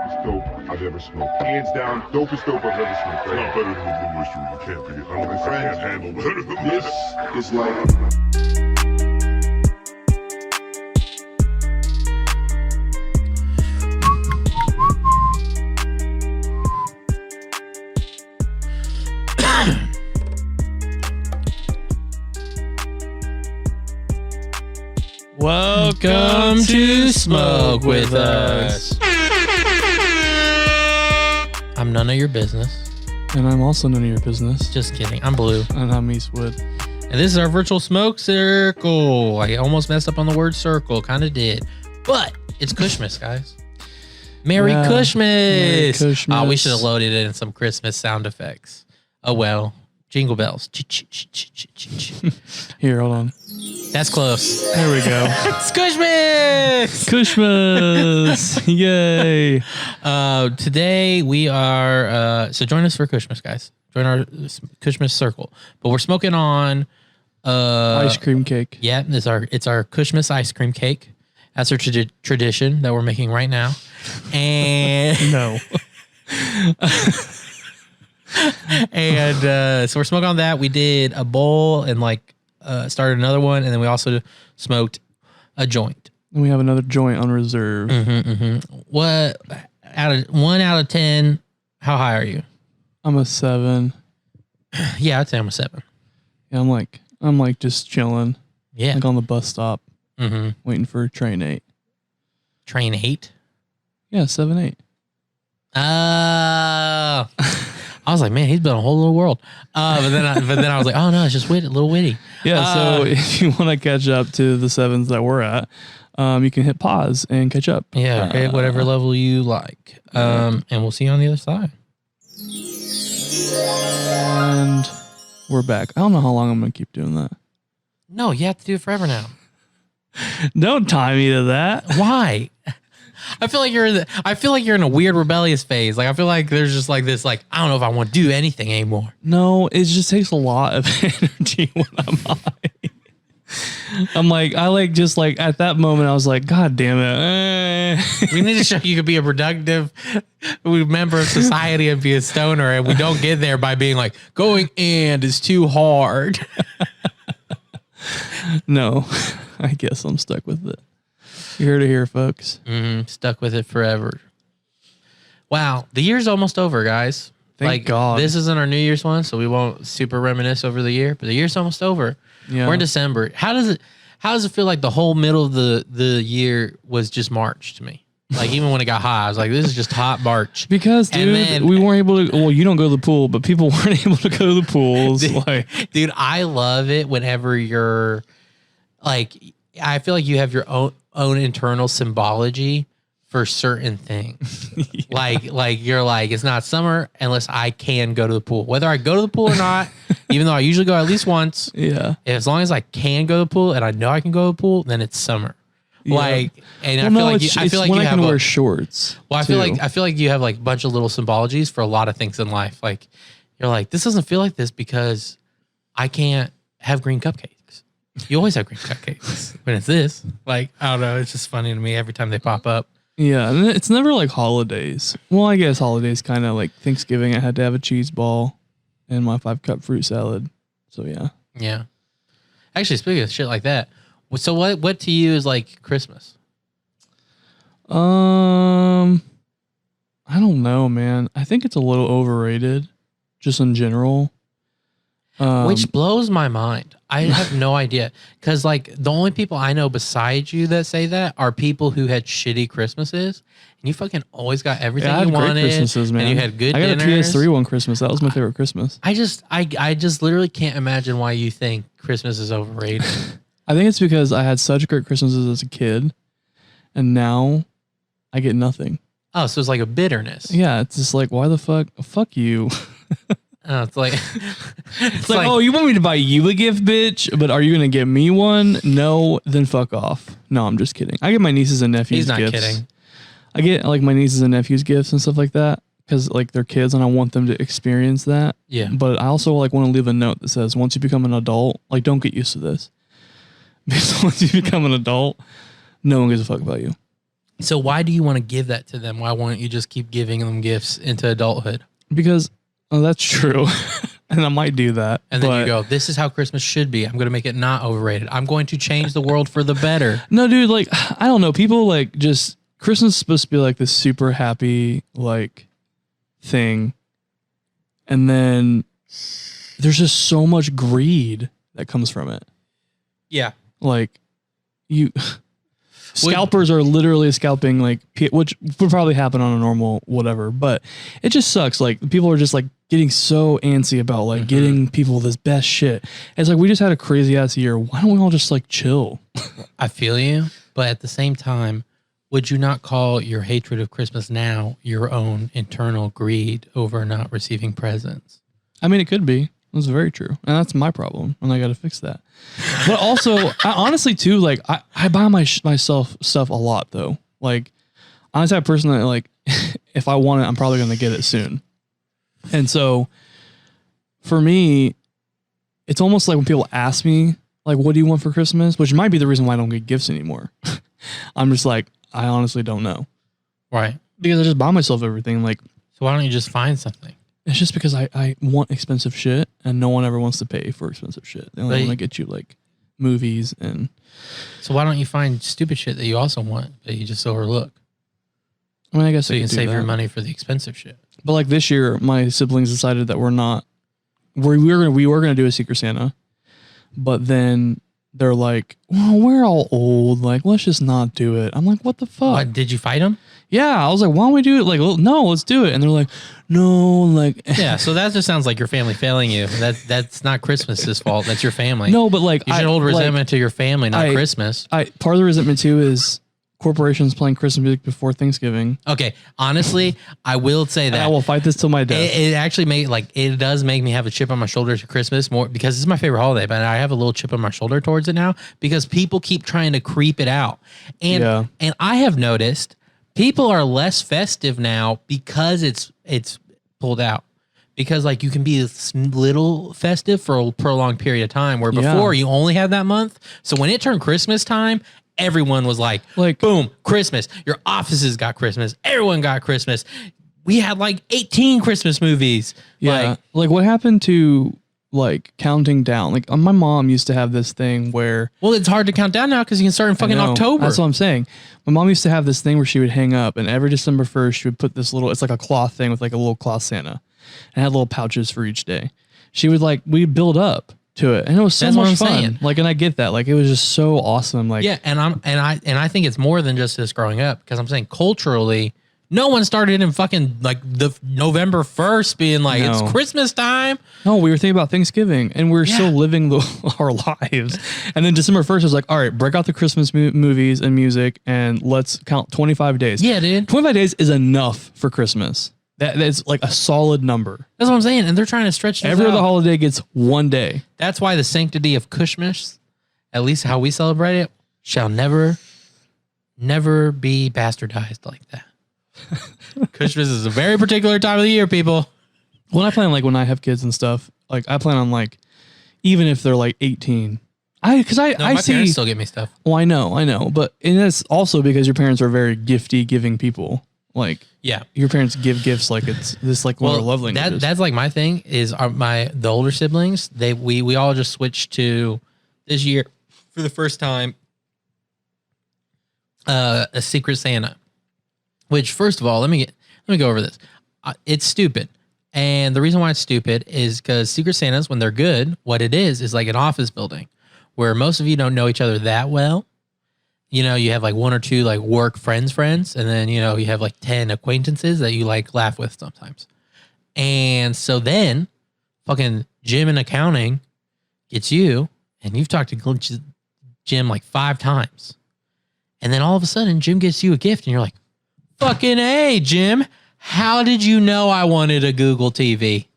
dopest dope I've ever smoked. Hands down, dopest dope I've ever smoked. It's not better than the Blue Oyster. You can't be. I My friend, can't handle better than this that. is like... Welcome to Smoke With Us. I'm none of your business. And I'm also none of your business. Just kidding. I'm Blue. And I'm Eastwood. And this is our virtual smoke circle. I almost messed up on the word circle. Kind of did. But it's Kushmas, guys. Merry Kushmas. Merry Kushmas. Oh, we should have loaded in some Christmas sound effects. Oh, well. Jingle bells. Here, hold on. That's close. There we go. It's Kushmas. Kushmas. Yay. Today we are, so join us for Kushmas, guys. Join our Kushmas circle. But we're smoking on Ice cream cake. Yeah, it's our Kushmas ice cream cake. That's our tradition that we're making right now. And No. and so we're smoking on that. We did a bowl and started another one, and then we also smoked a joint. And we have another joint on reserve. What one out of 10? How high are you? I'm a 7. Yeah, I'd say I'm a 7. Yeah, I'm like just chilling. Yeah, Like on the bus stop, waiting for train 8. Train 8. Yeah, 7-8. I was like, man, he's built a whole little world. But then I was like, oh no, it's just a little witty. Yeah, so if you want to catch up to the 7s that we're at, you can hit pause and catch up. Yeah, okay, whatever level you like. And we'll see you on the other side. And we're back. I don't know how long I'm going to keep doing that. No, you have to do it forever now. Don't tie me to that. Why? I feel like you're in a weird rebellious phase. Like I feel like there's just like this, like I don't know if I want to do anything anymore. No, it just takes a lot of energy when I'm high. At that moment, I was like, God damn it. We need to show you could be a productive member of society and be a stoner, and we don't get there by being like, going and is too hard. No, I guess I'm stuck with it. You heard it here, folks. Stuck with it forever. Wow, the year's almost over, guys. Thank God. This isn't our New Year's one, so we won't super reminisce over the year, but the year's almost over. Yeah. We're in December. How does it feel like the whole middle of the year was just March to me? Like even when it got hot, I was like, this is just hot March. Because, dude, we weren't able to, well, you don't go to the pool, but people weren't able to go to the pools. Dude, I love it whenever you're like, I feel like you have your own internal symbology for certain things. Yeah. Like you're like, it's not summer unless I can go to the pool. Whether I go to the pool or not, even though I usually go at least once. Yeah. As long as I can go to the pool and I know I can go to the pool, then it's summer. Yeah. I feel like when you I can wear shorts. Well, I feel like you have like a bunch of little symbologies for a lot of things in life. Like you're like, this doesn't feel like this because I can't have green cupcakes. You always have green cupcakes when it's this. Like, I don't know. It's just funny to me every time they pop up. Yeah. And it's never like holidays. Well, I guess holidays kind of like Thanksgiving. I had to have a cheese ball and my 5-cup fruit salad. So, yeah. Yeah. Actually, speaking of shit like that, so what to you is like Christmas? I don't know, man. I think it's a little overrated just in general. Which blows my mind. I have no idea. Because, like, the only people I know besides you that say that are people who had shitty Christmases. And you fucking always got everything you wanted. Great Christmases, man. And you had good dinners. I got a PS3 one Christmas. That was my favorite Christmas. I just literally can't imagine why you think Christmas is overrated. I think it's because I had such great Christmases as a kid. And now I get nothing. Oh, so it's like a bitterness. Yeah, it's just like, why the fuck? Fuck you. Oh, it's like, it's like, oh, you want me to buy you a gift, bitch? But are you going to get me one? No, then fuck off. No, I'm just kidding. I get my nieces and nephews gifts. He's not kidding. I get like my nieces and nephews gifts and stuff like that because like they're kids and I want them to experience that. Yeah. But I also like want to leave a note that says, once you become an adult, like don't get used to this. Because once you become an adult, no one gives a fuck about you. So why do you want to give that to them? Why won't you just keep giving them gifts into adulthood? Because that's true. And I might do that. And then you go, this is how Christmas should be. I'm going to make it not overrated. I'm going to change the world for the better. No, dude, like, I don't know. People like just, Christmas is supposed to be like this super happy, like, thing. And then there's just so much greed that comes from it. Yeah. Like, scalpers are literally scalping, like, which would probably happen on a normal whatever, but it just sucks. Like, people are just like getting so antsy about like getting people this best shit. It's like, we just had a crazy ass year. Why don't we all just like chill? I feel you, but at the same time, would you not call your hatred of Christmas now your own internal greed over not receiving presents? I mean, it could be. That's very true. And that's my problem. And I got to fix that. But also, I honestly too, like, I buy myself stuff a lot though. Like, I'm the type of person that, like, if I want it, I'm probably going to get it soon. And so for me, it's almost like when people ask me, like, what do you want for Christmas? Which might be the reason why I don't get gifts anymore. I'm just like, I honestly don't know. Right. Because I just buy myself everything. Like, so why don't you just find something? It's just because I want expensive shit and no one ever wants to pay for expensive shit. They only want to get you like movies and. So why don't you find stupid shit that you also want that you just overlook? I mean, I guess so you can save your money for the expensive shit. But like this year, my siblings decided that we were gonna do a Secret Santa, but then they're like, well, we're all old. Like, let's just not do it. I'm like, what the fuck? What, did you fight them? Yeah, I was like, why don't we do it? Like, well, no, let's do it. And they're like, no, like. Yeah, so that just sounds like your family failing you. That's not Christmas's fault. That's your family. No, but like, you should hold resentment to your family, not Christmas. Part of the resentment too is corporations playing Christmas music before Thanksgiving. Okay, honestly, I will say that and I will fight this till my death. It actually it does make me have a chip on my shoulder to Christmas more because it's my favorite holiday, but I have a little chip on my shoulder towards it now because people keep trying to creep it out, and I have noticed people are less festive now because it's pulled out. Because like you can be a little festive for a prolonged period of time, where before you only had that month. So when it turned Christmas time, everyone was like, boom, Christmas. Your offices got Christmas. Everyone got Christmas. We had like 18 Christmas movies. Yeah. Like what happened to like counting down? Like my mom used to have this thing where. Well, it's hard to count down now because you can start in fucking October. That's what I'm saying. My mom used to have this thing where she would hang up and every December 1st, she would put this little, it's like a cloth thing with like a little cloth Santa and had little pouches for each day. She would like, we'd build up to it, and it was so much fun. Saying. Like, and I get that. Like, it was just so awesome. Like, yeah, and I think it's more than just this growing up because I'm saying culturally, no one started in fucking like the November 1st being like it's Christmas time. No, we were thinking about Thanksgiving, and we're still living our lives. And then December 1st was like, all right, break out the Christmas movies and music, and let's count 25 days. Yeah, dude, 25 days is enough for Christmas. That's like a solid number. That's what I'm saying. And they're trying to stretch every other holiday gets one day. That's why the sanctity of Kushmas, at least how we celebrate it, shall never be bastardized like that. Kushmas is a very particular time of the year, people. When I plan, like when I have kids and stuff, like I plan on like, even if they're like 18, my parents still get me stuff. Well, I know. But and that's also because your parents are very gifty giving people. Like, yeah, your parents give gifts like it's this like one of their love languages. That's like my thing is the older siblings. We all just switched to this year for the first time a Secret Santa. Which first of all, let me go over this. It's stupid, and the reason why it's stupid is because Secret Santas, when they're good, what it is like an office building where most of you don't know each other that well. You know, you have like one or two like work friends, and then, you know, you have like 10 acquaintances that you like laugh with sometimes. And so then fucking Jim in accounting gets you, and you've talked to Jim like 5 times. And then all of a sudden Jim gets you a gift and you're like, fucking hey, Jim, how did you know I wanted a Google TV?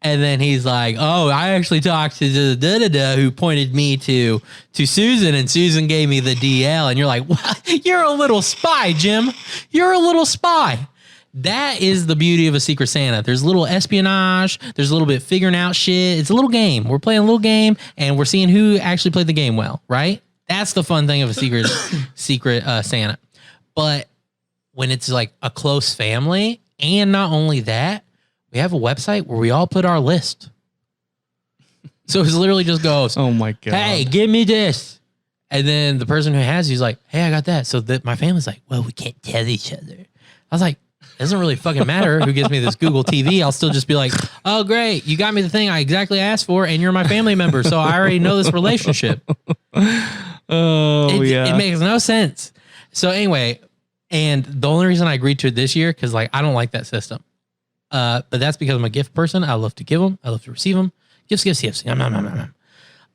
And then he's like, oh, I actually talked to the who pointed me to Susan, and Susan gave me the DL. And you're like, what? You're a little spy, Jim. You're a little spy. That is the beauty of a Secret Santa. There's a little espionage. There's a little bit figuring out shit. It's a little game. We're playing a little game, and we're seeing who actually played the game well, right? That's the fun thing of a secret Santa. But when it's like a close family, and not only that, we have a website where we all put our list. So it literally just goes, oh my God. Hey, give me this. And then the person who has he's like, hey, I got that. So that my family's like, well, we can't tell each other. I was like, it doesn't really fucking matter who gives me this Google TV. I'll still just be like, oh, great. You got me the thing I exactly asked for, and you're my family member. So I already know this relationship. It makes no sense. So anyway, and the only reason I agreed to it this year, because like I don't like that system. But that's because I'm a gift person. I love to give them. I love to receive them. Gifts. Nom, nom, nom, nom,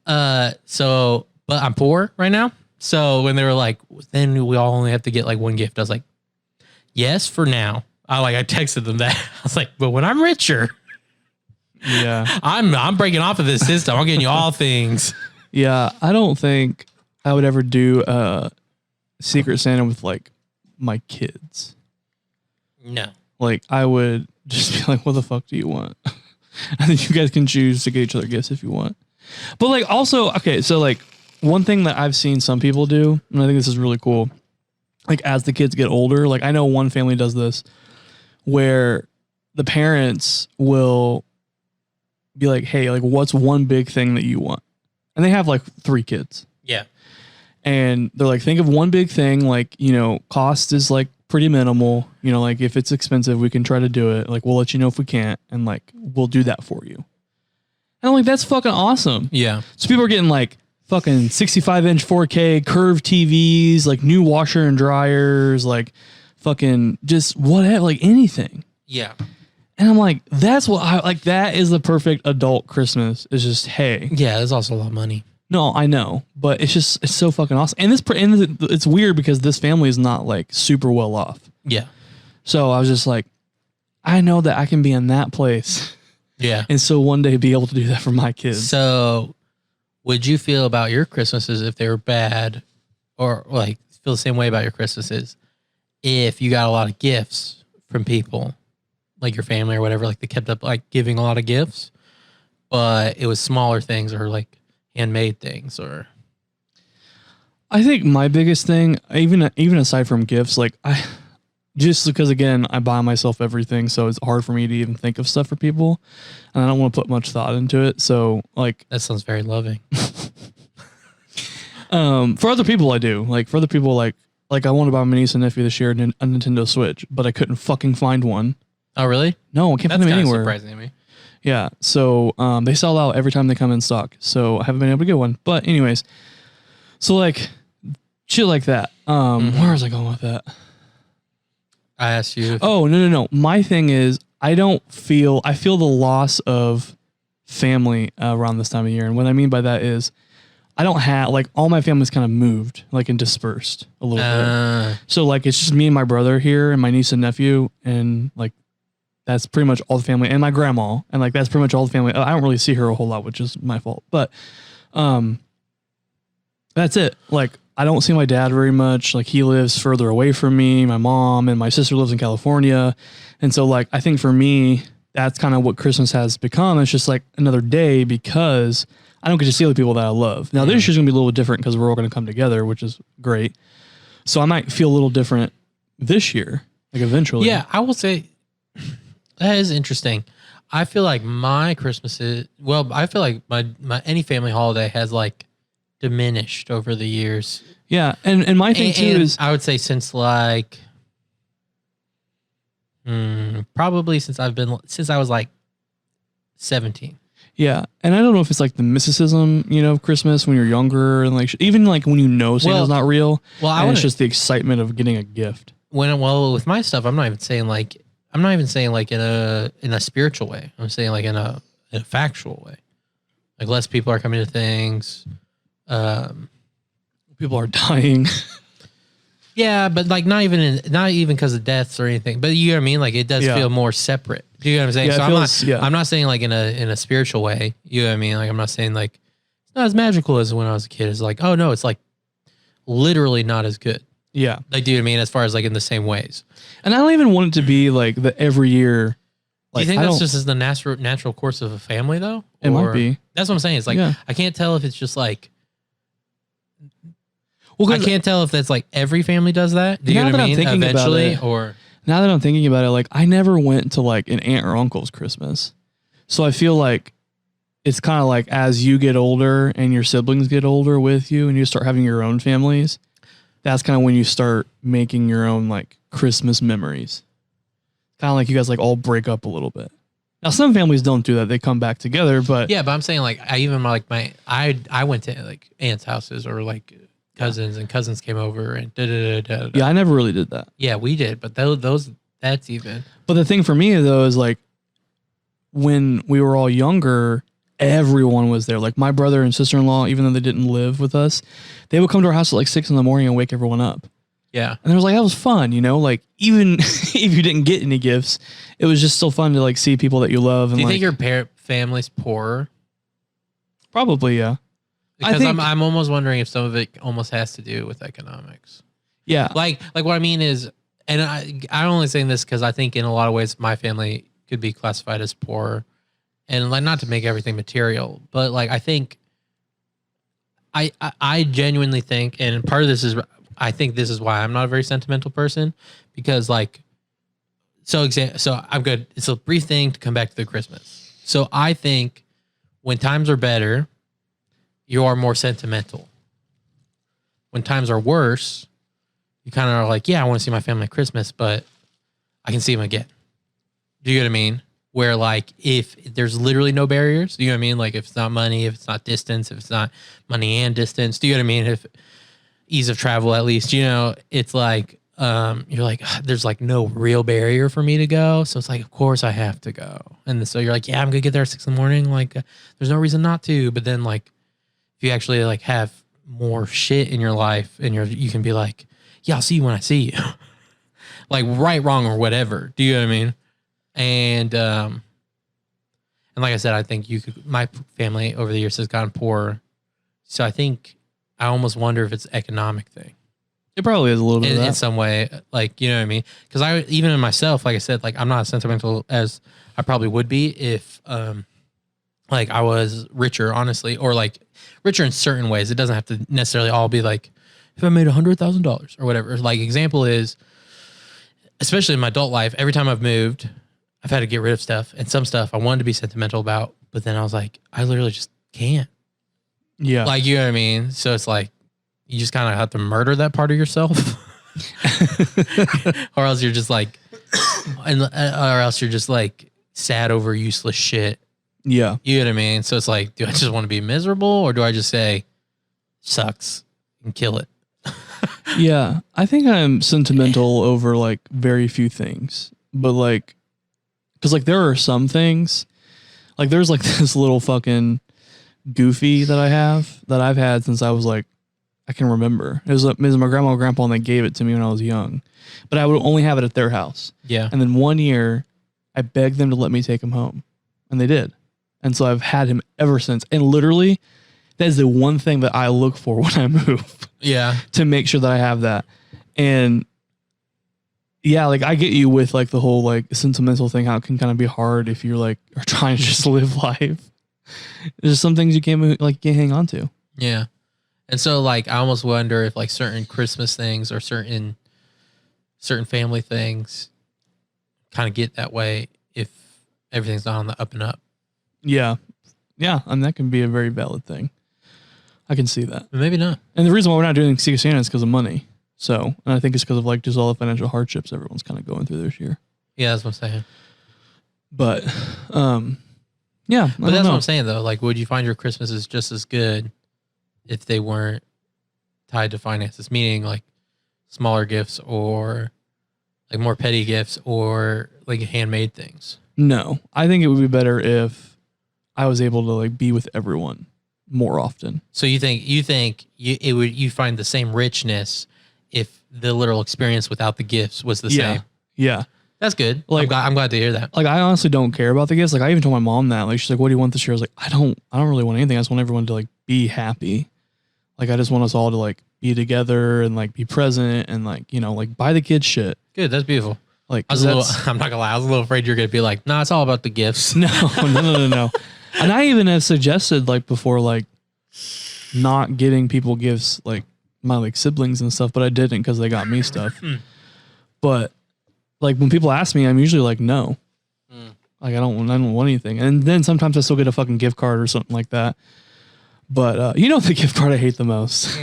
nom. So, but I'm poor right now. So when they were like, then we all only have to get like one gift. I was like, yes, for now. I texted them that. I was like, but when I'm richer, yeah, I'm breaking off of this system. I'm getting you all things. Yeah, I don't think I would ever do a Secret Santa with like my kids. No. Like I would just be like, what the fuck do you want? And then you guys can choose to get each other gifts if you want. But like also, okay, so like one thing that I've seen some people do, and I think this is really cool, like as the kids get older, like I know one family does this where the parents will be like, hey, like what's one big thing that you want? And they have like 3 kids. Yeah. And they're like, think of one big thing, like, you know, cost is like pretty minimal. You know, like if it's expensive, we can try to do it. Like we'll let you know if we can't. And like, we'll do that for you. And I'm like, that's fucking awesome. Yeah. So people are getting like fucking 65-inch 4K curved TVs, like new washer and dryers, like fucking just whatever, like anything. Yeah. And I'm like, that's what I like. That is the perfect adult Christmas. Is just, hey. Yeah, there's also a lot of money. No, I know, but it's so fucking awesome. And it's weird because this family is not like super well off. Yeah. So I was just like, I know that I can be in that place. Yeah. And so one day be able to do that for my kids. So would you feel about your Christmases if they were bad, or like feel the same way about your Christmases if you got a lot of gifts from people like your family or whatever, like they kept up like giving a lot of gifts, but it was smaller things or like handmade things? Or I think my biggest thing, even aside from gifts, like just because again, I buy myself everything. So it's hard for me to even think of stuff for people and I don't want to put much thought into it. So like, that sounds very loving. For other people, I do. Like for other people, like I want to buy my niece and nephew this year a Nintendo Switch, but I couldn't fucking find one. Oh, really? No, I can't find them anywhere. That's surprising to me. Yeah. So they sell out every time they come in stock. So I haven't been able to get one. But anyways, so like shit like that. Where was I going with that? I asked you. Oh, no. My thing is I feel the loss of family around this time of year. And what I mean by that is I don't have, like, all my family's kind of moved, like, and dispersed a little bit. So, like, it's just me and my brother here and my niece and nephew. And, like, that's pretty much all the family. And my grandma. And, like, that's pretty much all the family. I don't really see her a whole lot, which is my fault. But that's it. Like, I don't see my dad very much. Like, he lives further away from me. My mom and my sister lives in California. And so, like, I think for me, that's kind of what Christmas has become. It's just, like, another day because I don't get to see the people that I love. Now, this year's going to be a little different because we're all going to come together, which is great. So I might feel a little different this year, like eventually. Yeah, I will say that is interesting. I feel like my Christmases, well, I feel like my any family holiday has like diminished over the years. Yeah, and my thing too is I would say since like probably since I was like 17. Yeah, and I don't know if it's like the mysticism, you know, of Christmas when you're younger, and like even like when you know Santa's not real. Well, it's just the excitement of getting a gift. With my stuff, I'm not even saying like in a spiritual way. I'm saying like in a factual way. Like less people are coming to things. People are dying. Yeah, but like not even because of deaths or anything. But you know what I mean? Like it does feel more separate. Do you know what I'm saying? Yeah, so I'm not saying like in a spiritual way. You know what I mean? Like I'm not saying like it's not as magical as when I was a kid. It's like, oh no, it's like literally not as good. Yeah. Like, do you know what I mean? As far as like in the same ways. And I don't even want it to be like the every year. Like, do you think that's just the natural course of a family though? It might be. That's what I'm saying. It's like I can't tell if it's just like Well, I can't tell if that's like every family does that. Do you know what I mean? Eventually, or now that I'm thinking about it, like I never went to like an aunt or uncle's Christmas, so I feel like it's kind of like as you get older and your siblings get older with you, and you start having your own families. That's kind of when you start making your own like Christmas memories. Kind of like you guys like all break up a little bit. Now some families don't do that; they come back together. But yeah, but I'm saying like I went to like aunts' houses or like cousins, and cousins came over and da. Yeah, I never really did that. Yeah, we did, but that's even. But the thing for me though is like when we were all younger, everyone was there. Like my brother and sister-in-law, even though they didn't live with us, they would come to our house at like 6 a.m. and wake everyone up. Yeah. And it was like, that was fun, you know, like even if you didn't get any gifts, it was just still fun to like see people that you love. And do you like, think your family's poorer? Probably, yeah. Because I'm almost wondering if some of it almost has to do with economics. Yeah. Like what I mean is, and I'm only saying this because I think in a lot of ways my family could be classified as poor. And like not to make everything material, but like I think I genuinely think, and part of this is I think this is why I'm not a very sentimental person, because like so I'm good. It's a brief thing to come back to the Christmas. So I think when times are better, you are more sentimental. When times are worse, you kind of are like, yeah, I want to see my family at Christmas, but I can see them again. Do you get what I mean? Where like if there's literally no barriers, do you know what I mean? Like if it's not money, if it's not distance, if it's not money and distance, do you know what I mean? If ease of travel, at least, you know, it's like you're like there's like no real barrier for me to go, so it's like of course I have to go, and so you're like yeah I'm gonna get there at 6 a.m. Like there's no reason not to. But then like if you actually like have more shit in your life and you can be like yeah I'll see you when I see you, like right, wrong, or whatever. Do you know what I mean? And like I said, I think my family over the years has gotten poorer. So I think I almost wonder if it's an economic thing. It probably is a little bit of that. In some way, like, you know what I mean? Because even in myself, like I said, like I'm not as sentimental as I probably would be if like I was richer, honestly, or like richer in certain ways. It doesn't have to necessarily all be like if I made $100,000 or whatever. Like example is, especially in my adult life, every time I've moved, I've had to get rid of stuff, and some stuff I wanted to be sentimental about, but then I was like, I literally just can't. Yeah. Like, you know what I mean? So it's like, you just kind of have to murder that part of yourself or else you're just like, or else you're just like sad over useless shit. Yeah. You know what I mean? So it's like, do I just want to be miserable, or do I just say sucks and kill it? Yeah. I think I'm sentimental over like very few things, but like, because like there are some things, like there's like this little fucking goofy that I've had since I was like, I can remember. It was my grandma and grandpa, and they gave it to me when I was young, but I would only have it at their house. Yeah. And then one year I begged them to let me take him home, and they did. And so I've had him ever since. And literally that is the one thing that I look for when I move. Yeah. To make sure that I have that. And yeah, like I get you with like the whole like sentimental thing, how it can kind of be hard if you're like are trying to just live life. There's some things you can't hang on to. Yeah. And so like I almost wonder if like certain Christmas things or certain family things kind of get that way if everything's not on the up and up. Yeah. Yeah. And that can be a very valid thing. I can see that. But maybe not. And the reason why we're not doing Secret Santa is because of money. So, and I think it's because of like just all the financial hardships everyone's kind of going through this year. Yeah, that's what I'm saying. But, yeah. But that's what I'm saying though. Like, would you find your Christmases just as good if they weren't tied to finances? Meaning like smaller gifts or like more petty gifts or like handmade things? No, I think it would be better if I was able to like be with everyone more often. So you think you find the same richness if the literal experience without the gifts was the same? Yeah. That's good. Like I'm glad to hear that. Like I honestly don't care about the gifts. Like I even told my mom that. Like she's like, "What do you want this year?" I was like, I don't really want anything. I just want everyone to like be happy. Like I just want us all to like be together and like be present and like, you know, like buy the kids shit. Good. That's beautiful. Like I'm not gonna lie. I was a little afraid you're gonna be like, "Nah, it's all about the gifts." No. And I even have suggested like before, like not getting people gifts like my like siblings and stuff, but I didn't because they got me stuff. But like when people ask me, I'm usually like, no. Like I don't want anything. And then sometimes I still get a fucking gift card or something like that. But you know the gift card I hate the most?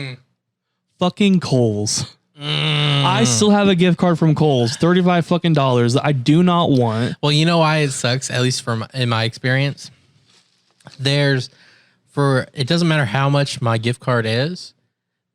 Fucking Kohl's. I still have a gift card from Kohl's, $35 fucking that I do not want. Well, you know why it sucks, at least in my experience? It doesn't matter how much my gift card is,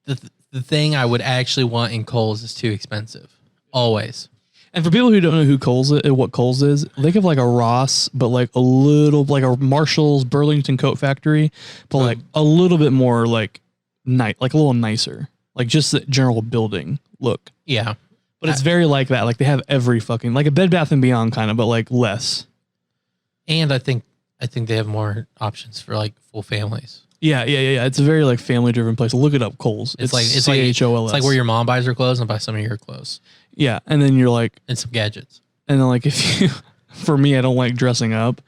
the thing I would actually want in Kohl's is too expensive. Always. And for people who don't know what Kohl's is, think of like a Ross, but like a little, like a Marshall's Burlington Coat Factory, but like a little bit more like like a little nicer, like just the general building look. Yeah. But it's very like that. Like they have every fucking, like a Bed Bath & Beyond kind of, but like less. And I think they have more options for like full families. Yeah. It's a very like family driven place. Look it up, Kohl's. It's like CHOLS. It's like where your mom buys her clothes and buy some of your clothes. Yeah, and then you're like, and some gadgets. And then like if you, for me, I don't like dressing up,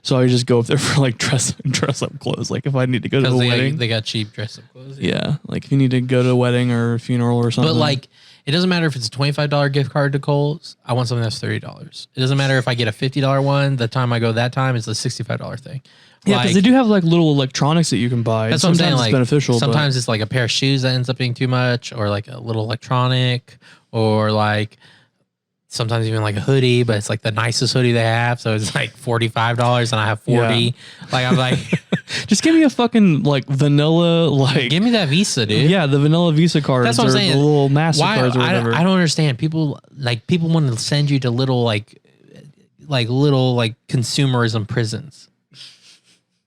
so I just go up there for like dress up clothes. Like if I need to go to a wedding, they got cheap dress up clothes. Yeah, like if you need to go to a wedding or a funeral or something. But like, it doesn't matter if it's a $25 gift card to Kohl's. I want something that's $30. It doesn't matter if I get a $50 one. The time I go that time is a $65 thing. Yeah, because they do have like little electronics that you can buy. That's what I'm saying. It's like beneficial. Sometimes it's like a pair of shoes that ends up being too much, or like a little electronic, or like sometimes even like a hoodie, but it's like the nicest hoodie they have, so it's like $45 and I have 40. Yeah. Like I'm like, just give me a fucking like vanilla, like give me that Visa, dude. Yeah, the vanilla Visa cards. That's what I'm saying. The little MasterCards or whatever. I don't understand. People want to send you to little consumerism prisons.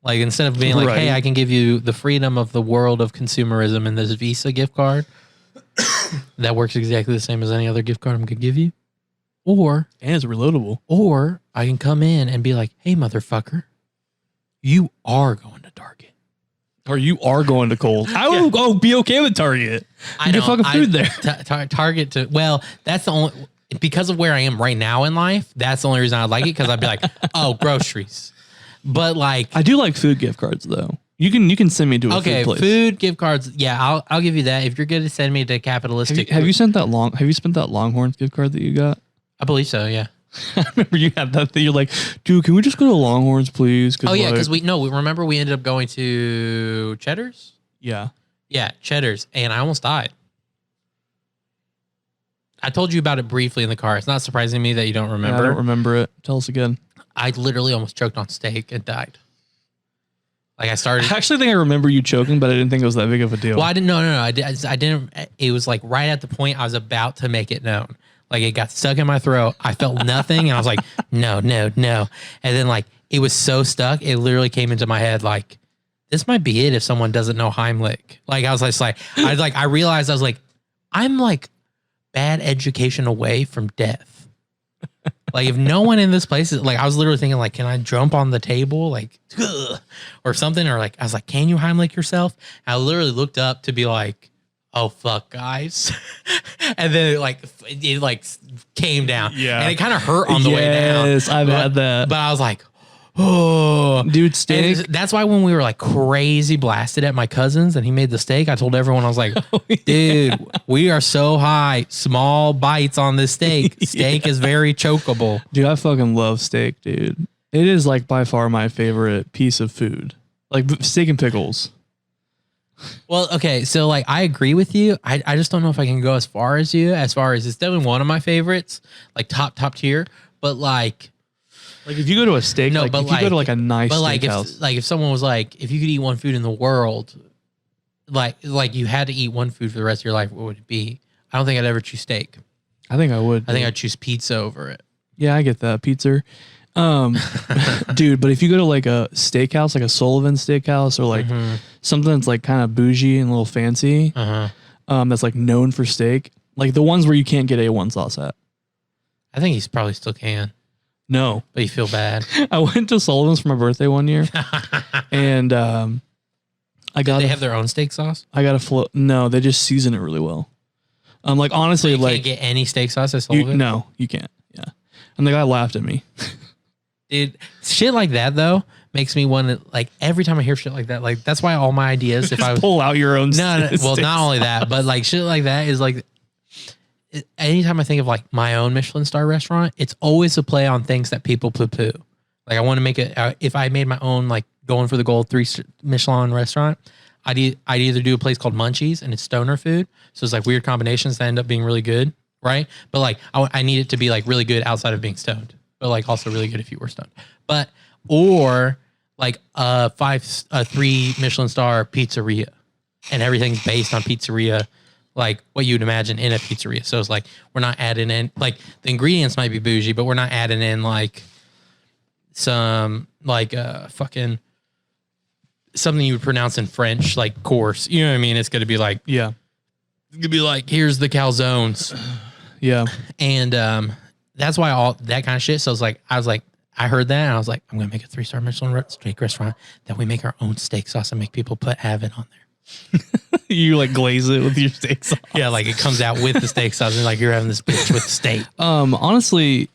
Like instead of being like, right. Hey, I can give you the freedom of the world of consumerism in this Visa gift card that works exactly the same as any other gift card I'm gonna give you. And it's reloadable. Or I can come in and be like, hey, motherfucker, you are going to Target. Or you are going to Kohl's. I would be okay with Target. I get fucking food there. Target that's the only, because of where I am right now in life, that's the only reason I like it, because I'd be like, oh, groceries. But like, I do like food gift cards though. You can send me to a food place. Food gift cards. Yeah, I'll give you that if you're going to send me to capitalistic. Have you spent that Longhorns gift card that you got? I believe so. Yeah. I remember you had that thing. You're like, dude, can we just go to Longhorns, please? Oh yeah, because we remember we ended up going to Cheddar's. Yeah. Yeah, Cheddar's, and I almost died. I told you about it briefly in the car. It's not surprising me that you don't remember. Yeah, I don't remember it. Tell us again. I literally almost choked on steak and died. Like I actually think I remember you choking, but I didn't think it was that big of a deal. Well, I didn't. No. I didn't. It was like right at the point I was about to make it known. Like it got stuck in my throat. I felt nothing, and I was like, no. And then like it was so stuck, it literally came into my head like, this might be it if someone doesn't know Heimlich. Like I was just like, I realized I was like, I'm like bad education away from death. Like if no one in this place is like, I was literally thinking like, can I jump on the table like, or something, or like I was like, can you Heimlich yourself? And I literally looked up to be like, oh fuck, guys. And then it came down. Yeah, and it kind of hurt on the way down. Yes, I've had that. But I was like, oh, dude, steak. And that's why when we were like crazy blasted at my cousin's and he made the steak, I told everyone, I was like, dude, we are so high, small bites on this steak. Steak is very chokeable. Dude, I fucking love steak, dude. It is like by far my favorite piece of food. Like steak and pickles. Well, okay, so like I agree with you. I just don't know if I can go as far as you. As far as it's definitely one of my favorites, like top tier. But like if you go to a steak, no, like but if you go to like a nice steakhouse, if someone was like, if you could eat one food in the world, like you had to eat one food for the rest of your life, what would it be? I don't think I'd ever choose steak. I think I would. I think I'd choose pizza over it. Yeah, I get that pizza. Dude, but if you go to like a steakhouse, like a Sullivan Steakhouse, or like something that's like kind of bougie and a little fancy, that's like known for steak, like the ones where you can't get A1 sauce at. I think he's probably still can. No, but you feel bad. I went to Sullivan's for my birthday one year, and I got. Did they have their own steak sauce? I got a float. No, they just season it really well. Like honestly, so you can't get any steak sauce at Sullivan. No, you can't. Yeah, and the guy laughed at me. Dude, shit like that though makes me want to, like, every time I hear shit like that, like, that's why all my ideas, if I pull out your own. No, well, not only that, but like shit like that is like, anytime I think of like my own Michelin star restaurant, it's always a play on things that people poo poo. Like, I want to make it, if I made my own, like, going for the gold 3 Michelin restaurant, I'd either do a place called Munchies, and it's stoner food. So it's like weird combinations that end up being really good. Right. But like, I need it to be like really good outside of being stoned, but like also really good if you were stoned. But, or like a 3 Michelin star pizzeria, and everything's based on pizzeria, like what you'd imagine in a pizzeria. So it's like, we're not adding in, like, the ingredients might be bougie, but we're not adding in like some like fucking something you would pronounce in French, like course. You know what I mean? It's going to be like, yeah, it's going to be like, here's the calzones. Yeah. And that's why all that kind of shit. So I was like, I heard that and I was like, I'm going to make a 3-star Michelin steak restaurant that we make our own steak sauce and make people have it on there. You like glaze it with your steak sauce. Yeah, like it comes out with the steak sauce and like you're having this bitch with steak. Honestly,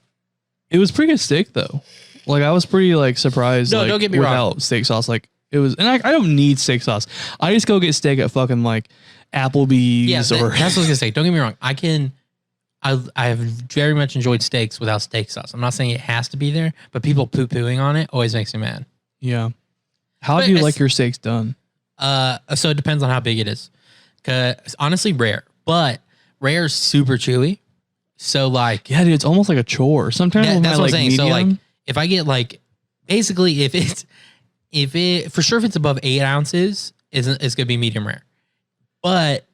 it was pretty good steak though. Like I was pretty like surprised. No, like, don't get me without wrong. Steak sauce, like it was, and I don't need steak sauce. I just go get steak at fucking like Applebee's. Yeah, or that's what I was gonna say. Don't get me wrong. I have very much enjoyed steaks without steak sauce. I'm not saying it has to be there, but people poo-pooing on it always makes me mad. Yeah. How do you like your steaks done? So it depends on how big it is. 'Cause honestly, rare, but rare is super chewy. So like, Yeah, dude, it's almost like a chore. Sometimes that's what I'm saying. medium, So like, if I get like, basically, if it's above 8 ounces, it's gonna be medium rare. But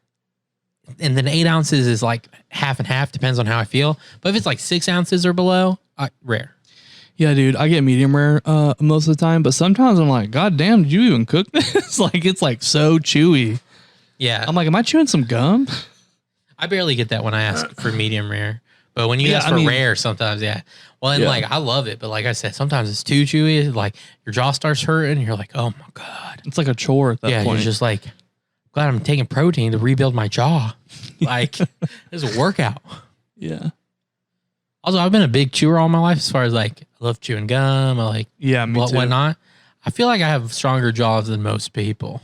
and then 8 ounces is like half and half, depends on how I feel. But if it's like 6 ounces or below, rare. Yeah, dude, I get medium rare most of the time, but sometimes I'm like, God damn, did you even cook this? Like, it's like so chewy. Yeah, I'm like, am I chewing some gum? I barely get that when I ask for medium rare. But when you ask for rare, sometimes, yeah. Well, and like, I love it, but like I said, sometimes it's too chewy. Like your jaw starts hurting, and you're like, oh my God. It's like a chore at that point. You're just like, glad I'm taking protein to rebuild my jaw. Like, this is a workout. Yeah. Also, I've been a big chewer all my life as far as like, I love chewing gum. I like, me too. Whatnot. I feel like I have stronger jaws than most people.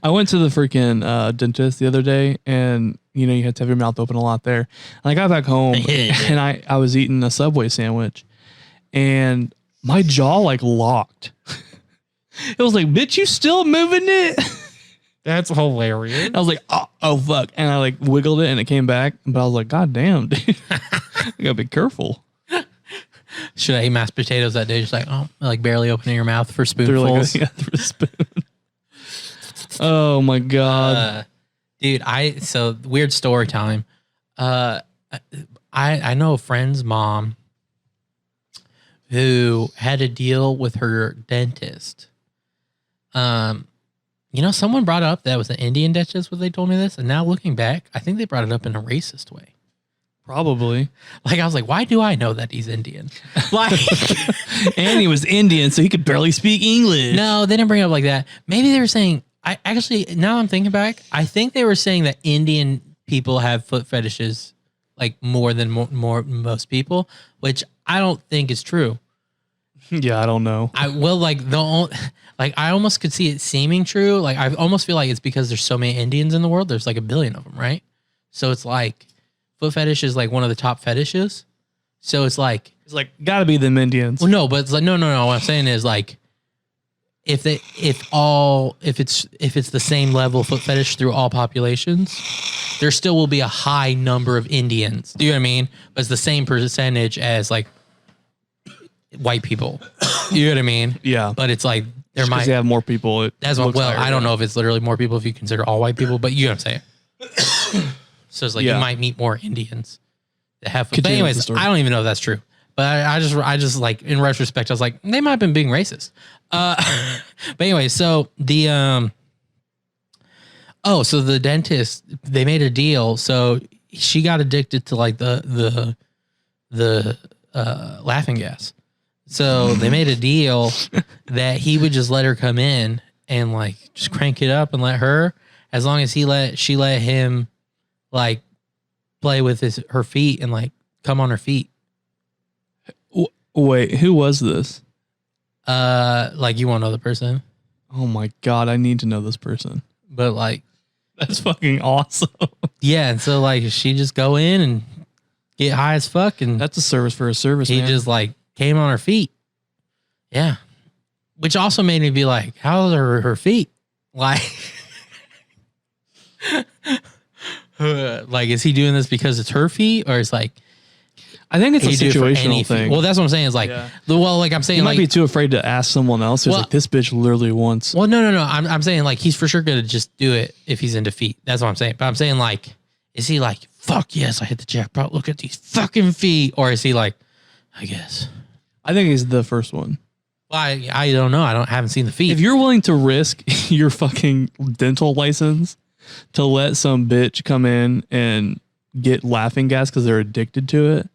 I went to the freaking dentist the other day, and you know, you had to have your mouth open a lot there. And I got back home and I was eating a Subway sandwich, and my jaw like locked. It was like, bitch, you still moving it? That's hilarious. I was like, oh fuck. And I like wiggled it and it came back. But I was like, God damn, dude. I gotta be careful. Should I eat mashed potatoes that day? Just like, like barely opening your mouth for spoonfuls. Through a spoon. Oh my God. Dude, so weird story time. I know a friend's mom who had to deal with her dentist. You know, someone brought up that was an Indian dentist when they told me this, and now looking back, I think they brought it up in a racist way. Probably. Like, I was like, why do I know that he's Indian? Like, and he was Indian, so he could barely speak English. No, they didn't bring it up like that. Maybe they were saying, now I'm thinking back, I think they were saying that Indian people have foot fetishes like more than most people, which I don't think is true. Yeah, I don't know. I almost could see it seeming true. Like, I almost feel like it's because there's so many Indians in the world. There's like 1 billion of them, right? So it's like foot fetish is like one of the top fetishes. So it's like gotta be them Indians. Well, no, but it's like no. What I'm saying is like if it's the same level of foot fetish through all populations, there still will be a high number of Indians. Do you know what I mean? But it's the same percentage as like white people. You know what I mean? Yeah. But it's like there might have more people. I don't know if it's literally more people if you consider all white people, but you know what I'm saying. So it's like you might meet more Indians that have. But anyways, I don't even know if that's true. But I just like in retrospect, I was like, they might have been being racist. But anyway, so the so the dentist, they made a deal. So she got addicted to like the laughing gas. So they made a deal that he would just let her come in and like just crank it up and let her, as long as she let him like play with her feet and like come on her feet. Wait, who was this? Like you won't know the person, Oh my God, I need to know this person. but like, That's fucking awesome. yeah. And so like she just go in and get high as fuck, and That's a service for a service, he man. just like came on her feet. Yeah. Which also made me be like, how are her feet? Like, like, is he doing this because it's her feet, or is like, I think it's a he do it for situational any thing. feet? Well, that's what I'm saying. Is like, Yeah. well, like I'm saying, You might like, be too afraid to ask someone else. Who's Well- like, this bitch literally wants. well, no. I'm saying like he's for sure gonna just do it if he's into feet. That's what I'm saying. But I'm saying like, is he like, fuck yes, I hit the jackpot. Look at these fucking feet, or is he like, I guess. I think he's the first one. Well, I don't know. Haven't seen the feet. If you're willing to risk your fucking dental license to let some bitch come in and get laughing gas because they're addicted to it,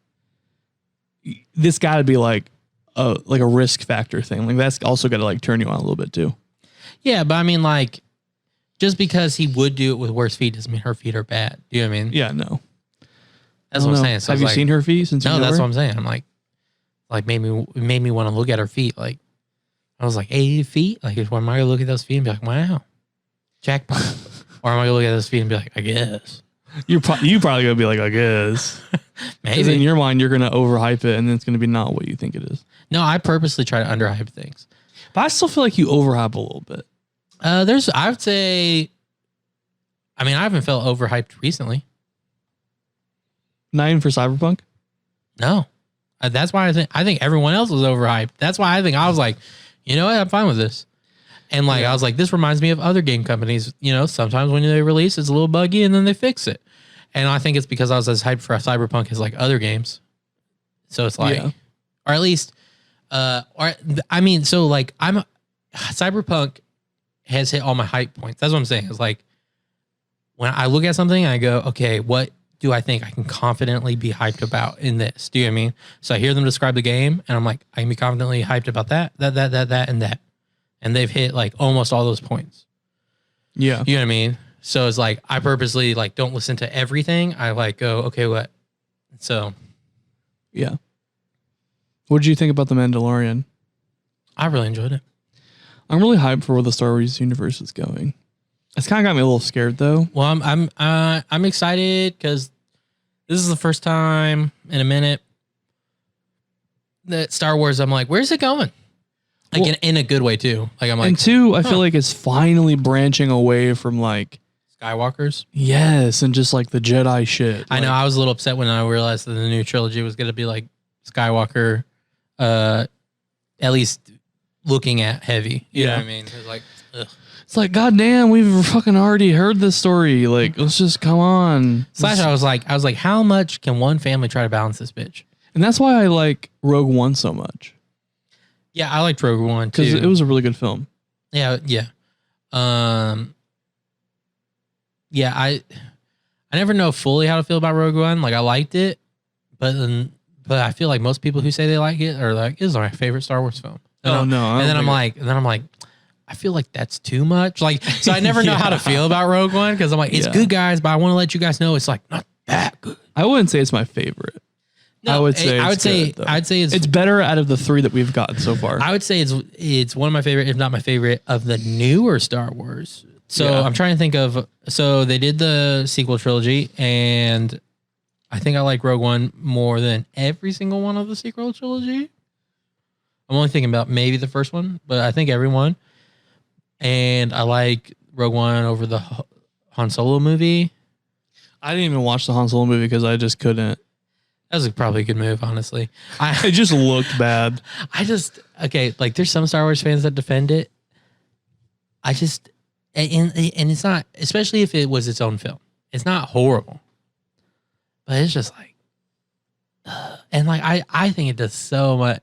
this got to be like a risk factor thing. Like that's also got to like turn you on a little bit too. Yeah, but I mean, like, just because he would do it with worse feet doesn't mean her feet are bad. Do you know what I mean? Yeah, no. That's what I'm saying. So Have you like, seen her feet since you No, know that's her? what I'm saying. I'm like made me want to look at her feet. Like, I was like 80 feet. Like, am I gonna look at those feet and be like, wow, jackpot? Or am I gonna look at those feet and be like, I guess? You probably gonna be like, I guess. Because in Maybe. your mind, you're gonna overhype it, and then it's gonna be not what you think it is. No, I purposely try to underhype things. But I still feel like you overhype a little bit. I would say, I mean, I haven't felt overhyped recently. Not even for Cyberpunk. No, that's why I think everyone else was overhyped. That's why I think I was like, you know what, I'm fine with this. And like, I was like, this reminds me of other game companies. You know, sometimes when they release, it's a little buggy and then they fix it. And I think it's because I was as hyped for Cyberpunk as like other games. So it's like, Yeah. or at least, so like Cyberpunk has hit all my hype points. That's what I'm saying. It's like when I look at something, I go, okay, what do I think I can confidently be hyped about in this? Do you know what I mean? So I hear them describe the game and I'm like, I can be confidently hyped about that, and that. And they've hit like almost all those points. Yeah. You know what I mean? So it's like, I purposely like don't listen to everything. I like go, okay, what? So Yeah. What did you think about The Mandalorian? I really enjoyed it. I'm really hyped for where the Star Wars universe is going. It's kind of got me a little scared though. Well, I'm excited because this is the first time in a minute that Star Wars, I'm like, where's it going? Like Well, in a good way too. Like I'm like, and two, I feel like it's finally branching away from like, Skywalkers. yes, and just like the Jedi shit. I know. I was a little upset when I realized that the new trilogy was going to be like Skywalker, at least looking at heavy. You know what I mean? It's like, ugh. It's like, goddamn, we've fucking already heard this story. Like, let's just come on. Slash, I was like, how much can one family try to balance this bitch? And that's why I like Rogue One so much. Yeah, I liked Rogue One too. Because it was a really good film. Yeah. Yeah, I never know fully how to feel about Rogue One. Like I liked it, but I feel like most people who say they like it are like, "This is my favorite Star Wars film." And Oh, no, I And then don't I'm like, I feel like that's too much. Like, so I never know how to feel about Rogue One because I'm like, it's Yeah. good, guys, but I want to let you guys know it's like not that good. I wouldn't say it's my favorite. No, I would say I'd say it's better out of the three that we've gotten so far. I would say it's one of my favorite, if not my favorite, of the newer Star Wars. So Yeah. I'm trying to think of. So they did the sequel trilogy, and I think I like Rogue One more than every single one of the sequel trilogy. I'm only thinking about maybe the first one, but I think every one. And I like Rogue One over the Han Solo movie. I didn't even watch the Han Solo movie because I just couldn't. That was probably a good move, honestly. It just looked bad. Okay, like there's some Star Wars fans that defend it. And it's not, especially if it was its own film. It's not horrible, but it's just like, and like I think it does so much.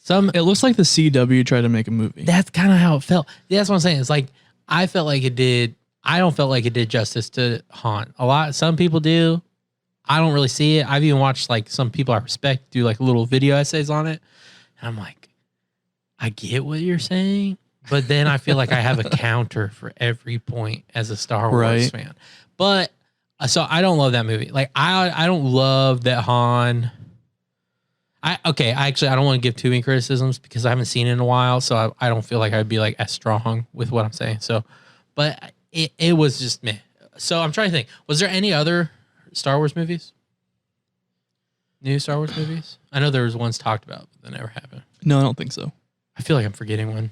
It looks like the CW tried to make a movie. That's kind of how it felt. That's what I'm saying. It's like I felt like it did. I don't feel like it did justice to Han. Some people do. I don't really see it. I've even watched like some people I respect do like little video essays on it. And I'm like, I get what you're saying, but then I feel like I have a counter for every point as a Star Wars fan. But so I don't love that movie. Like I don't love that Han. I don't want to give too many criticisms because I haven't seen it in a while, so I don't feel like I'd be like as strong with what I'm saying. So, but it was just meh. So I'm trying to think. Was there any other Star Wars movies? New Star Wars movies? I know there was ones talked about, but that never happened. No, I don't think so. I feel like I'm forgetting one.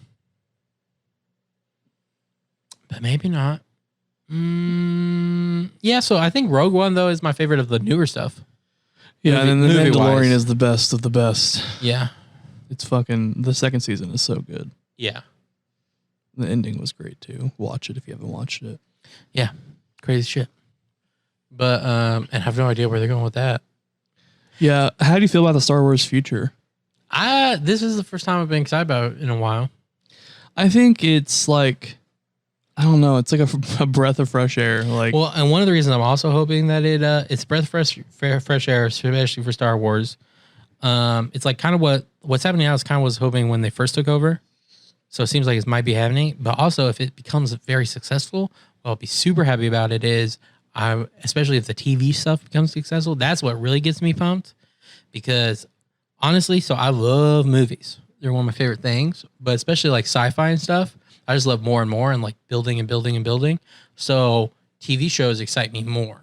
But maybe not. Yeah, so I think Rogue One, though, is my favorite of the newer stuff. Yeah, and then the Mandalorian is the best of the best. Yeah. It's fucking, the second season is so good. Yeah. The ending was great, too. Watch it if you haven't watched it. Yeah. Crazy shit. But, and I have no idea where they're going with that. Yeah. How do you feel about the Star Wars future? This is the first time I've been excited about it in a while. I think it's like, I don't know. It's like a breath of fresh air. Like, well, and one of the reasons I'm also hoping that it's breath of fresh air, especially for Star Wars. It's like kind of what's happening now is kind of was hoping when they first took over. So it seems like it might be happening. But also, if it becomes very successful, what I'll be super happy about it is, especially if the TV stuff becomes successful, that's what really gets me pumped. Because honestly, so I love movies. They're one of my favorite things. But especially like sci-fi and stuff, I just love more and more and like building and building and building. So TV shows excite me more.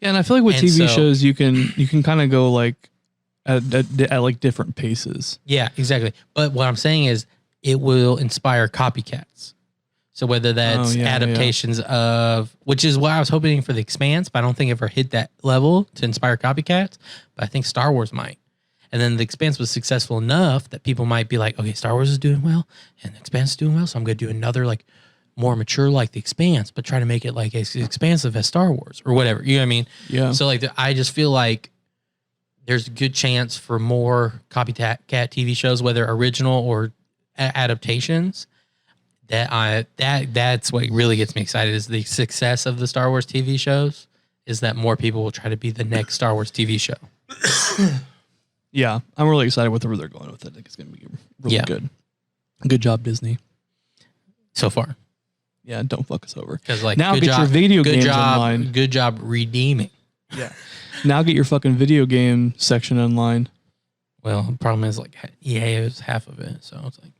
Yeah, and I feel like with TV shows, you can kind of go like at like different paces. Yeah, exactly. But what I'm saying is it will inspire copycats. So whether that's adaptations of, which is what I was hoping for The Expanse, but I don't think it ever hit that level to inspire copycats. But I think Star Wars might. And then The Expanse was successful enough that people might be like, okay, Star Wars is doing well and The Expanse is doing well. So I'm going to do another like more mature like The Expanse, but try to make it like as expansive as Star Wars or whatever. You know what I mean? Yeah. So like I just feel like there's a good chance for more copycat TV shows, whether original or adaptations. That's what really gets me excited is the success of the Star Wars TV shows is that more people will try to be the next Star Wars TV show. Yeah, I'm really excited with where they're going with it. I think it's going to be really good. Good job, Disney. So far. Yeah, don't fuck us over. Because like now get your video games online. Good job redeeming. Yeah. Now get your fucking video game section online. Well, the problem is like EA is half of it, so it's like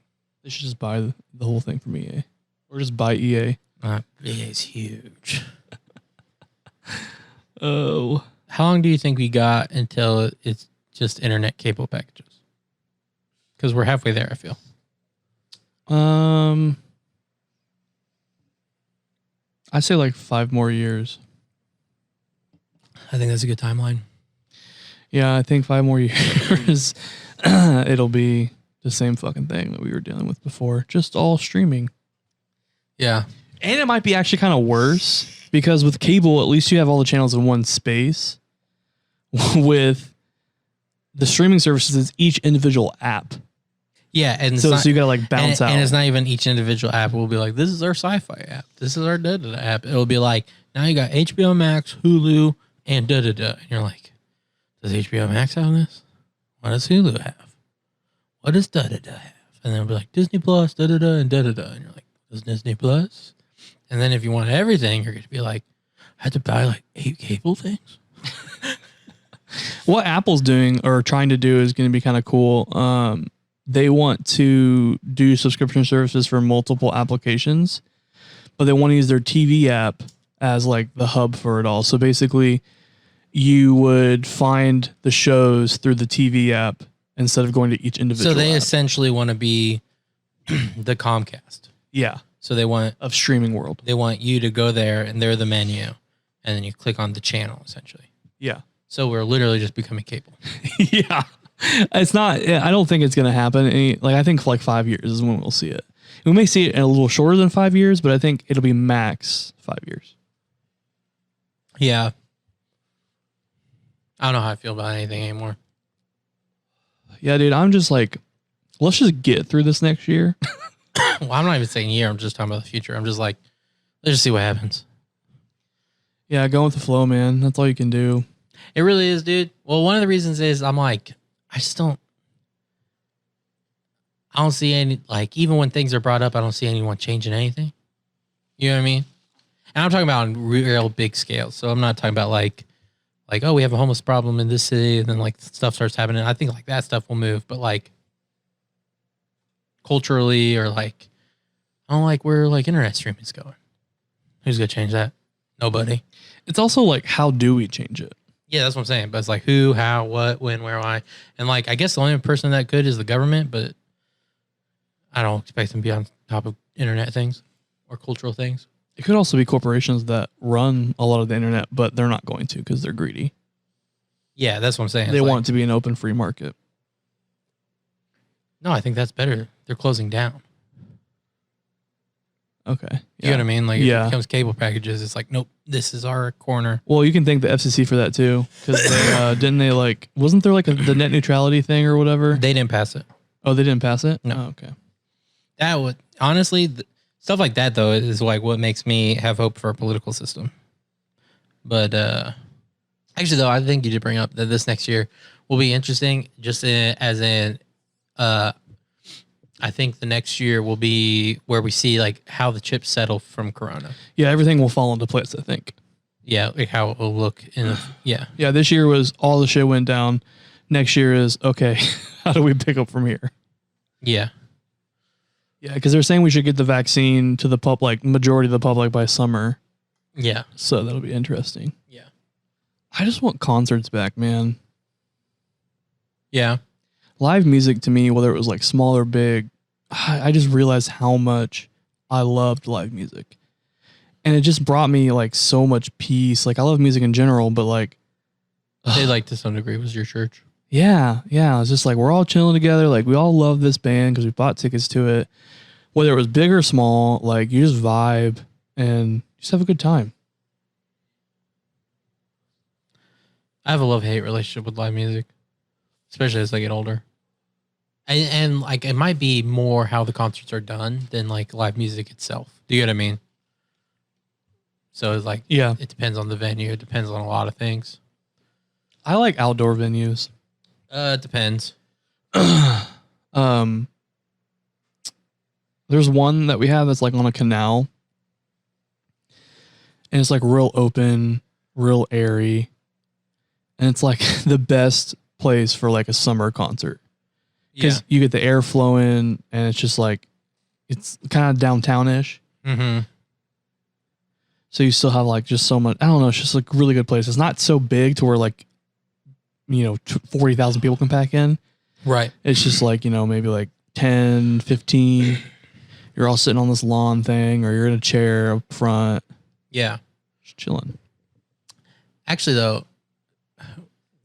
they should just buy the whole thing from EA, or just buy EA. EA's huge. Oh, how long do you think we got until it's just internet cable packages? Because we're halfway there, I feel. I'd say like 5 more years. I think that's a good timeline. Yeah, I think 5 more years. It'll be the same fucking thing that we were dealing with before, just all streaming. Yeah. And it might be actually kind of worse because with cable, at least you have all the channels in one space. With the streaming services, it's each individual app. Yeah, and so you gotta like bounce out. And it's not even each individual app. It will be like, this is our sci-fi app. This is our da-da-da app. It'll be like, now you got HBO Max, Hulu, and da-da-da. And you're like, does HBO Max have this? What does Hulu have? What does da-da-da have? And then it'll be like, Disney Plus, da-da-da, and da-da-da. And you're like, does Disney Plus? And then if you want everything, you're going to be like, I have to buy like 8 cable things. What Apple's doing or trying to do is going to be kind of cool. They want to do subscription services for multiple applications, but they want to use their TV app as like the hub for it all. So basically, you would find the shows through the TV app instead of going to each individual So they app. essentially want to be the Comcast. Yeah. So they want of streaming world. They want you to go there and they're the menu, and then you click on the channel essentially. Yeah. So we're literally just becoming cable. Yeah. It's not, I don't think it's going to happen. I think for like 5 years is when we'll see it. We may see it in a little shorter than 5 years, but I think it'll be max 5 years. Yeah. I don't know how I feel about anything anymore. Yeah, dude, I'm just like, let's just get through this next year. Well, I'm not even saying year. I'm just talking about the future. I'm just like, let's just see what happens. Yeah, go with the flow, man. That's all you can do. It really is, dude. Well, one of the reasons is I'm like, I don't see any, like, even when things are brought up, I don't see anyone changing anything. You know what I mean? And I'm talking about on real big scale. So I'm not talking about like like, oh, we have a homeless problem in this city, and then like stuff starts happening. I think like that stuff will move, but like culturally or like I don't like where like internet streaming is going. Who's gonna change that? Nobody. It's also like, how do we change it? Yeah, that's what I'm saying. But it's like who, how, what, when, where, why, and like I guess the only person that could is the government, but I don't expect them to be on top of internet things or cultural things. It could also be corporations that run a lot of the internet, but they're not going to because they're greedy. Yeah, that's what I'm saying. They want it to be an open, free market. No, I think that's better. They're closing down. Okay. Yeah. You know what I mean? Like, if it becomes cable packages, it's like, nope, this is our corner. Well, you can thank the FCC for that too, because they didn't they like wasn't there like the net neutrality thing or whatever? They didn't pass it. Oh, they didn't pass it? No. Oh, okay. That would honestly stuff like that though is like what makes me have hope for a political system. But actually, though, I think you did bring up that this next year will be interesting. I think the next year will be where we see like how the chips settle from Corona. Yeah, everything will fall into place, I think. Yeah, like how it will look yeah. Yeah, this year was all the shit went down. Next year is okay. How do we pick up from here? Yeah. Yeah, because they're saying we should get the vaccine to the public, majority of the public by summer. Yeah. So that'll be interesting. Yeah. I just want concerts back, man. Yeah. Live music to me, whether it was like small or big, I just realized how much I loved live music. And it just brought me like so much peace. Like I love music in general, but like they like to some degree was your church. Yeah. It's just like we're all chilling together. Like we all love this band because we bought tickets to it. Whether it was big or small, like you just vibe and just have a good time. I have a love-hate relationship with live music, especially as I get older. And like it might be more how the concerts are done than like live music itself. Do you get what I mean? So it's like, yeah, it depends on the venue. It depends on a lot of things. I like outdoor venues. It depends. There's one that we have that's like on a canal, and it's like real open, real airy, and it's like the best place for like a summer concert. Because you get the air flowing, and it's just like, it's kind of downtown-ish. Mm-hmm. So you still have like just so much, I don't know, it's just like a really good place. It's not so big to where like, 40,000 people can pack in. Right. It's just like, maybe like 10, 15. You're all sitting on this lawn thing, or you're in a chair up front. Yeah. Just chilling. Actually, though,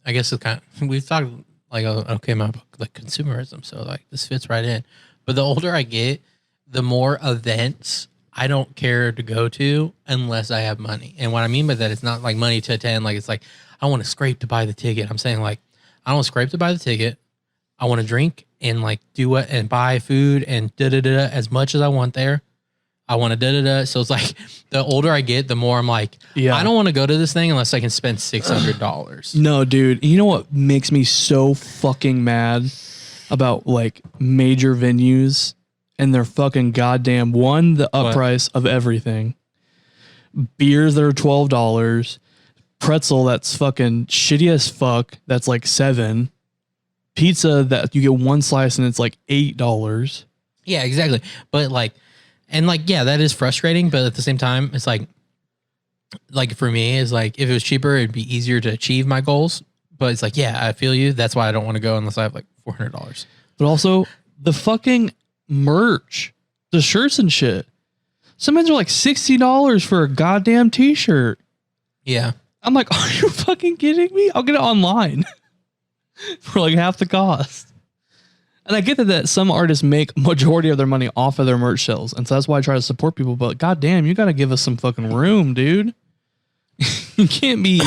I guess it's kind of, we've talked like, okay, my book, like consumerism. So like this fits right in. But the older I get, the more events I don't care to go to unless I have money. And what I mean by that, it's not like money to attend. Like, it's like, I want to scrape to buy the ticket. I'm saying like, I don't want to scrape to buy the ticket. I want to drink and like do what and buy food and as much as I want there. I want to So it's like the older I get, the more I'm like, I don't want to go to this thing unless I can spend $600. No, dude. You know what makes me so fucking mad about like major venues and their fucking goddamn the up price of everything. Beers that are $12, pretzel that's fucking shitty as fuck, that's like $7. Pizza that you get one slice and it's like $8. Yeah, exactly. But like, and like, yeah, that is frustrating. But at the same time, it's like for me, it's like if it was cheaper, it'd be easier to achieve my goals. But it's like, yeah, I feel you. That's why I don't want to go unless I have like $400. But also the fucking merch, the shirts and shit. Sometimes they're like $60 for a goddamn t-shirt. Yeah. I'm like, are you fucking kidding me? I'll get it online for like half the cost. And I get that some artists make majority of their money off of their merch sales. And so that's why I try to support people. But goddamn, you got to give us some fucking room, dude. You can't be,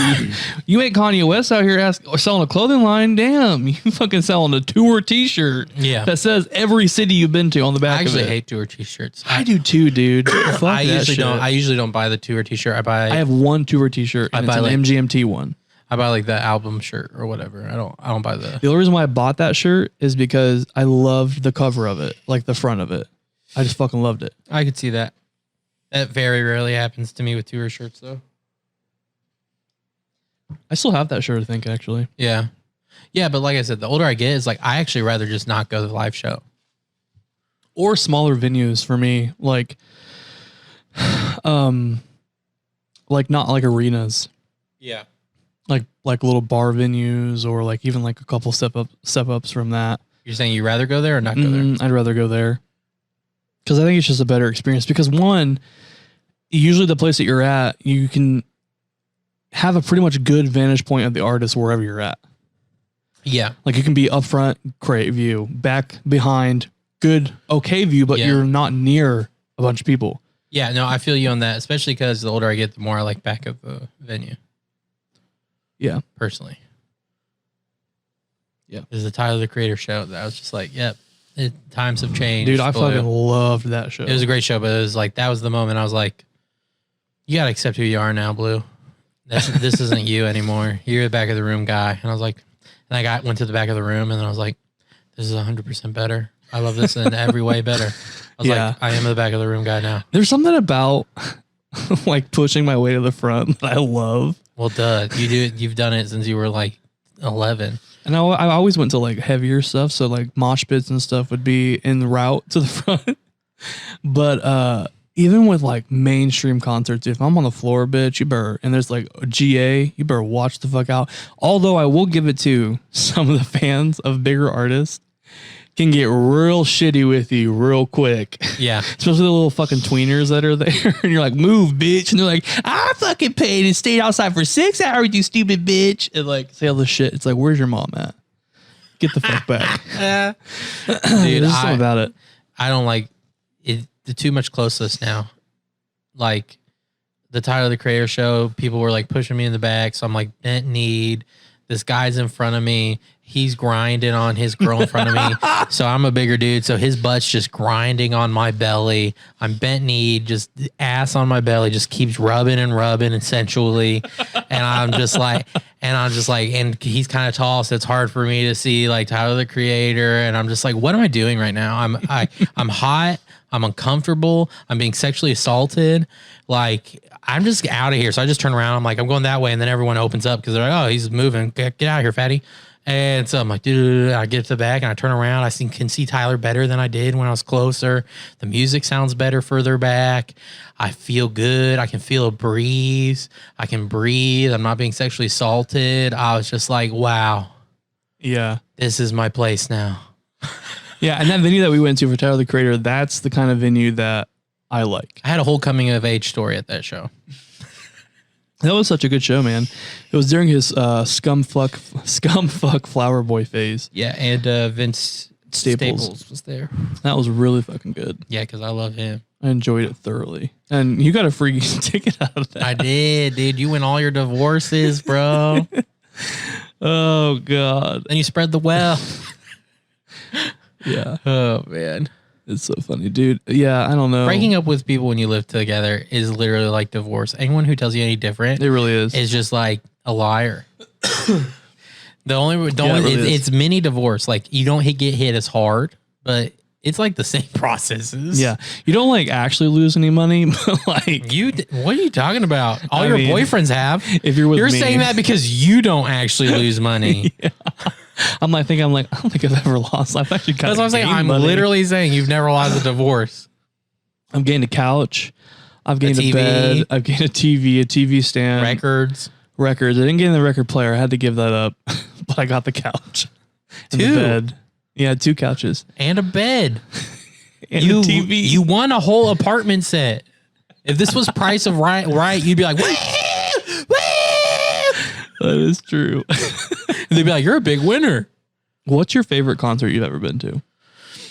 you ain't Kanye West out here selling a clothing line. Damn, you fucking selling a tour t-shirt that says every city you've been to on the back of it. I actually hate tour t-shirts. I do too, dude. Fuck I usually don't buy the tour t-shirt. I have one tour t-shirt and it's an MGMT one. I buy like the album shirt or whatever. I don't buy the only reason why I bought that shirt is because I loved the cover of it, like the front of it. I just fucking loved it. I could see that. That very rarely happens to me with tour shirts though. I still have that shirt, I think, actually. Yeah. Yeah, but like I said, the older I get, it's like I actually rather just not go to the live show. Or smaller venues for me, like not like arenas. Yeah. Like little bar venues, or like even like a couple step ups from that. You're saying you'd rather go there or not go there? I'd rather go there. Because I think it's just a better experience. Because one, usually the place that you're at, you can have a pretty much good vantage point of the artist wherever you're at. Yeah. Like you can be up front, great view, back, behind, good, okay view, but you're not near a bunch of people. Yeah, no, I feel you on that, especially because the older I get, the more I like back of the venue. Yeah. Personally. Yeah. It was the Tyler, the Creator show that I was just like, yep, times have changed. Dude, I fucking loved that show. It was a great show, but it was like, that was the moment I was like, you got to accept who you are now, Blue. This isn't you anymore. You're the back of the room guy. And I was like, and I went to the back of the room and then I was like, this is 100% better. I love this in every way better. I was like, I am the back of the room guy now. There's something about like pushing my way to the front that I love. Well, duh. You've done it since you were like 11. And I always went to like heavier stuff. So like mosh pits and stuff would be en route to the front. But even with like mainstream concerts, if I'm on the floor, bitch, you better, and there's like a GA, you better watch the fuck out. Although I will give it to some of the fans of bigger artists can get real shitty with you real quick. Yeah. Especially the little fucking tweeners that are there. And you're like, move, bitch. And they're like, I fucking paid and stayed outside for 6 hours, you stupid bitch. And like, say all this shit. It's like, where's your mom at? Get the fuck back. Dude, there's something about it. I don't like it. The too much closeness now. Like the Tyler, the Creator show, people were like pushing me in the back. So I'm like, bent knee. This guy's in front of me. He's grinding on his girl in front of me. So I'm a bigger dude. So his butt's just grinding on my belly. I'm bent knee, just ass on my belly, just keeps rubbing and sensually. And I'm just like, and he's kind of tall. So it's hard for me to see like Tyler, the Creator. And I'm just like, what am I doing right now? I'm hot. I'm uncomfortable. I'm being sexually assaulted. Like, I'm just out of here. So I just turn around. I'm like, I'm going that way. And then everyone opens up because they're like, oh, he's moving. Get out of here, fatty. And so I'm like, dude, I get to the back and I turn around. I can see Tyler better than I did when I was closer. The music sounds better further back. I feel good. I can feel a breeze. I can breathe. I'm not being sexually assaulted. I was just like, wow. Yeah. This is my place now. Yeah. And that venue that we went to for Tyler, the Creator, that's the kind of venue that I like. I had a whole coming of age story at that show. That was such a good show, man. It was during his scumfuck flower boy phase. Yeah, and Vince Staples was there. That was really fucking good. Yeah, because I love him. I enjoyed it thoroughly. And you got a free ticket out of that. I did, dude. You win all your divorces, bro. Oh, God. And you spread the wealth. Yeah. Oh, man. It's so funny, dude. Yeah, I don't know. Breaking up with people when you live together is literally like divorce. Anyone who tells you any different, it really is just like a liar. It's mini divorce. Like you don't get hit as hard, but it's like the same processes. Yeah, you don't like actually lose any money, but like what are you talking about? All your boyfriends have. If you're with me, saying that because you don't actually lose money. Yeah. I don't think I've ever lost. I've actually got. That's what I'm saying. I'm literally saying you've never lost a divorce. I've gained a couch. I've gained a bed. I've gained a TV stand. Records. I didn't get in the record player. I had to give that up, but I got the couch. And the bed. Yeah, 2 couches and a bed. And a TV. You won a whole apartment set. If this was Price of Right, you'd be like, that is true. They'd be like, you're a big winner. What's your favorite concert you've ever been to?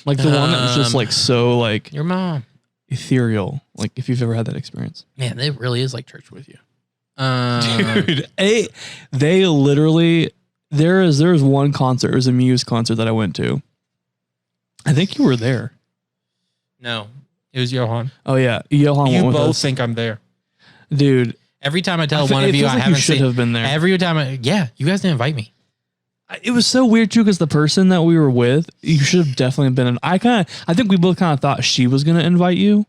Like the one that was just like so like your mom ethereal. Like if you've ever had that experience. Man, it really is like church with you. Dude, they literally there's one concert. It was a Muse concert that I went to. I think you were there. No, it was Johan. Oh yeah, Johan. You went with both us. think I'm there, dude. Every time I tell one of you, I haven't should have been there. Every time, you guys didn't invite me. It was so weird too because the person that we were with, you should have definitely been. I think we both kind of thought she was gonna invite you,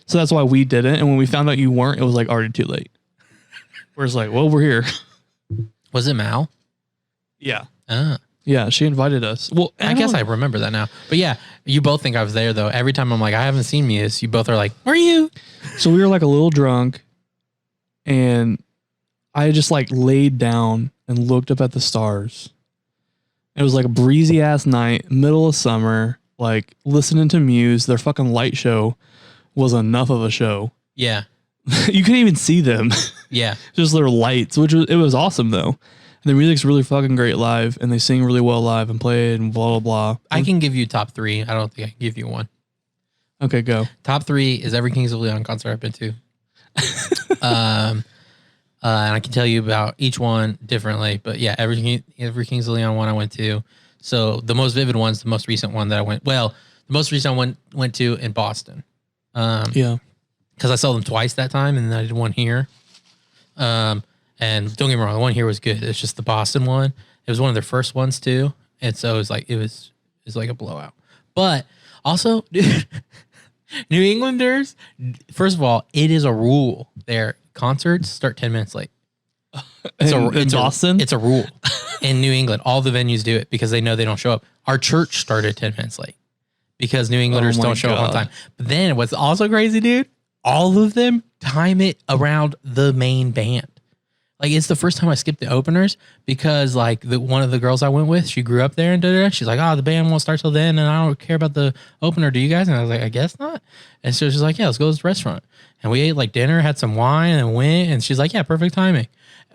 so that's why we didn't. And when we found out you weren't, it was like already too late. We're just like, well, we're here. Was it Mal? Yeah. Ah. Yeah, she invited us. Well, I guess I remember that now. But yeah, you both think I was there though. Every time I'm like, I haven't seen Muse, you both are like, where are you? So we were like a little drunk, and I just like laid down and looked up at the stars. It was like a breezy ass night, middle of summer, like listening to Muse. Their fucking light show was enough of a show. Yeah. You couldn't even see them. Yeah. Just their lights, it was awesome though. And the music's really fucking great live, and they sing really well live and play it and blah, blah, blah. I can give you top 3. I don't think I can give you one. Okay, go. Top 3 is every Kings of Leon concert I've been to. And I can tell you about each one differently, but yeah, every Kings of Leon one I went to. So the most vivid one's the most recent one that I went. Well, the most recent one went to in Boston. Yeah, because I saw them twice that time, and then I did one here. And don't get me wrong, the one here was good. It's just the Boston one. It was one of their first ones too, and so it was like a blowout. But also, dude, New Englanders. First of all, it is a rule. Their concerts start 10 minutes late. In Boston, it's a rule. In New England, all the venues do it because they know they don't show up. Our church started 10 minutes late because New Englanders don't show up on time. But then what's also crazy, dude? All of them time it around the main band. Like, it's the first time I skipped the openers because, like, one of the girls I went with, she grew up there and da-da-da. She's like, the band won't start till then, and I don't care about the opener. Do you guys? And I was like, I guess not. And so she's like, yeah, let's go to this restaurant. And we ate, like, dinner, had some wine, and went. And she's like, yeah, perfect timing.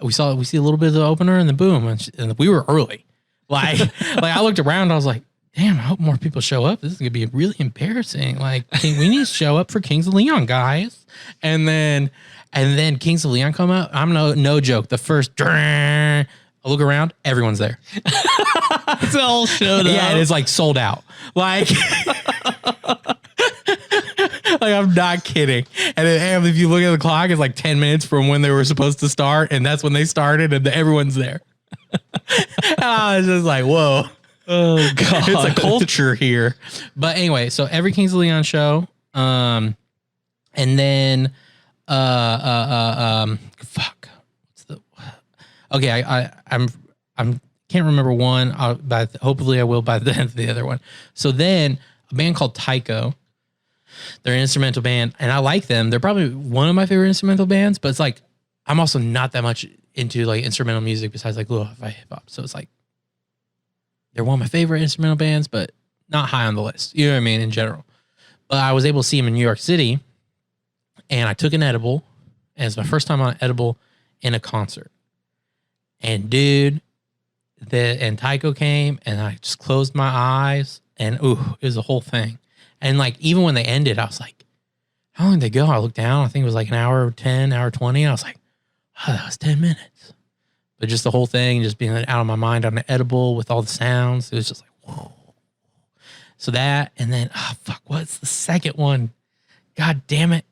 We see a little bit of the opener, and then boom. And we were early. Like, I looked around, I was like, damn, I hope more people show up. This is going to be really embarrassing. Like, we need to show up for Kings of Leon, guys. And then Kings of Leon come out. I'm no joke. The first, I look around, everyone's there. It's all showed up. Yeah, and it's like sold out. Like, I'm not kidding. And then if you look at the clock, it's like 10 minutes from when they were supposed to start, and that's when they started, and everyone's there. And I was just like, whoa. Oh God, it's a culture here. But anyway, so every Kings of Leon show, and then fuck, I'm can't remember one, but hopefully I will by the end of the other one. So then a band called Tycho, they're an instrumental band, and I like them. They're probably one of my favorite instrumental bands, but it's like I'm also not that much into like instrumental music besides like lo-fi hip hop. So it's like they're one of my favorite instrumental bands, but not high on the list. You know what I mean? In general. But I was able to see them in New York City, and I took an edible, and it's my first time on an edible in a concert. And dude, and Tycho came, and I just closed my eyes, and it was a whole thing. And like, even when they ended, I was like, how long did they go? I looked down, I think it was like an hour 10, hour 20. I was like, oh, that was 10 minutes. But just the whole thing, just being out of my mind on an edible with all the sounds, it was just like, whoa. So that, and then, what's the second one? God damn it.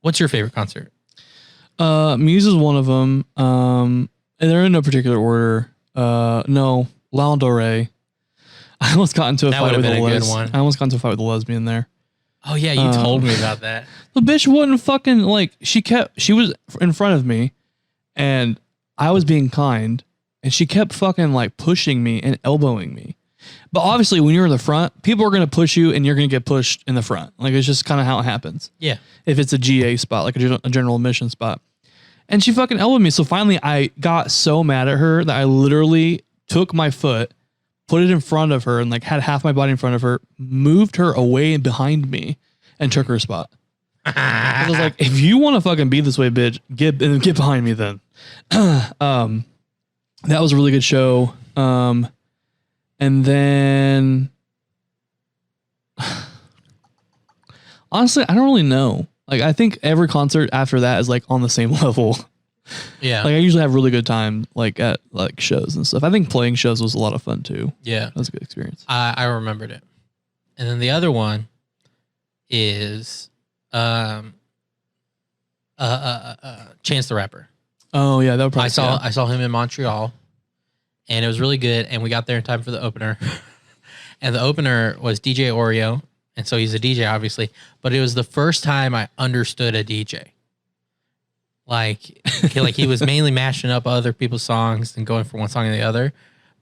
What's your favorite concert? Muse is one of them. And they're in no particular order. No, Lana Del Rey. I almost got into a fight with a lesbian there. Oh yeah, you told me about that. The bitch wouldn't fucking like. She was in front of me, and I was being kind, and she kept fucking like pushing me and elbowing me. But obviously, when you're in the front, people are gonna push you, and you're gonna get pushed in the front. Like, it's just kind of how it happens. Yeah. If it's a GA spot, like a general admission spot. And she fucking elbowed me. So finally, I got so mad at her that I literally took my foot, put it in front of her, and like had half my body in front of her, moved her away and behind me, and took her spot. I was like, if you want to fucking be this way, bitch, get behind me then. That was a really good show. And then honestly, I don't really know. Like, I think every concert after that is like on the same level. Yeah. Like, I usually have really good time like at like shows and stuff. I think playing shows was a lot of fun too. Yeah. That was a good experience. I remembered it. And then the other one is Chance the Rapper. Oh yeah, that would probably I saw him in Montreal, and it was really good, and we got there in time for the opener. And the opener was DJ Oreo, and so he's a DJ obviously, but it was the first time I understood a DJ. Like he was mainly mashing up other people's songs and going from one song to the other.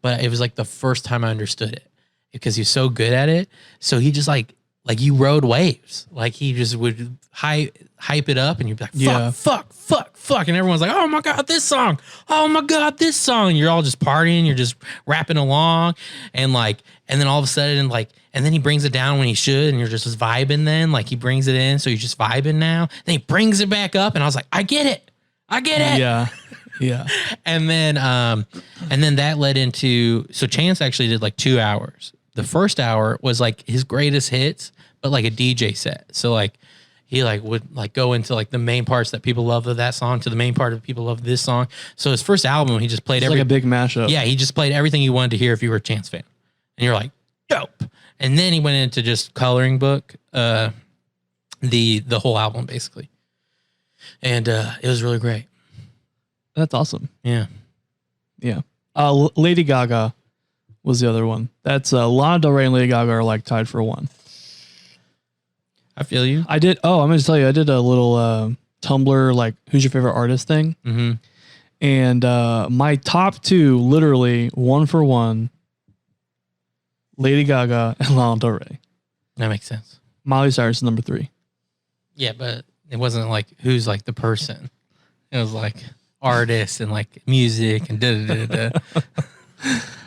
But it was like the first time I understood it because he's so good at it. So he just like you rode waves. Like he just would hype it up and you'd be like, fuck. And everyone's like, oh my God, this song. Oh my God, this song. And you're all just partying. You're just rapping along. And then all of a sudden, and then he brings it down when he should. And you're just vibing then. Like he brings it in. So you're just vibing now. Then he brings it back up. And I was like, I get it. Yeah. Yeah. And then that led into, so Chance actually did like 2 hours. The first hour was like his greatest hits, but like a DJ set. So like he would go into like the main parts that people love of that song to the main part of people love this song. So his first album, he just played like a big mashup. Yeah, he just played everything you wanted to hear if you were a Chance fan. And you're like, dope. And then he went into just coloring book, the whole album basically. And it was really great. That's awesome. Yeah. Yeah. Lady Gaga was the other one. That's Lana Del Rey and Lady Gaga are like tied for one. I feel you. I'm going to tell you, I did a little Tumblr, like, who's your favorite artist thing. Mm-hmm. And my top two, literally one for one, Lady Gaga and Lana Del Rey. That makes sense. Miley Cyrus is number 3. Yeah, but it wasn't like who's like the person. It was like artists and like music and da.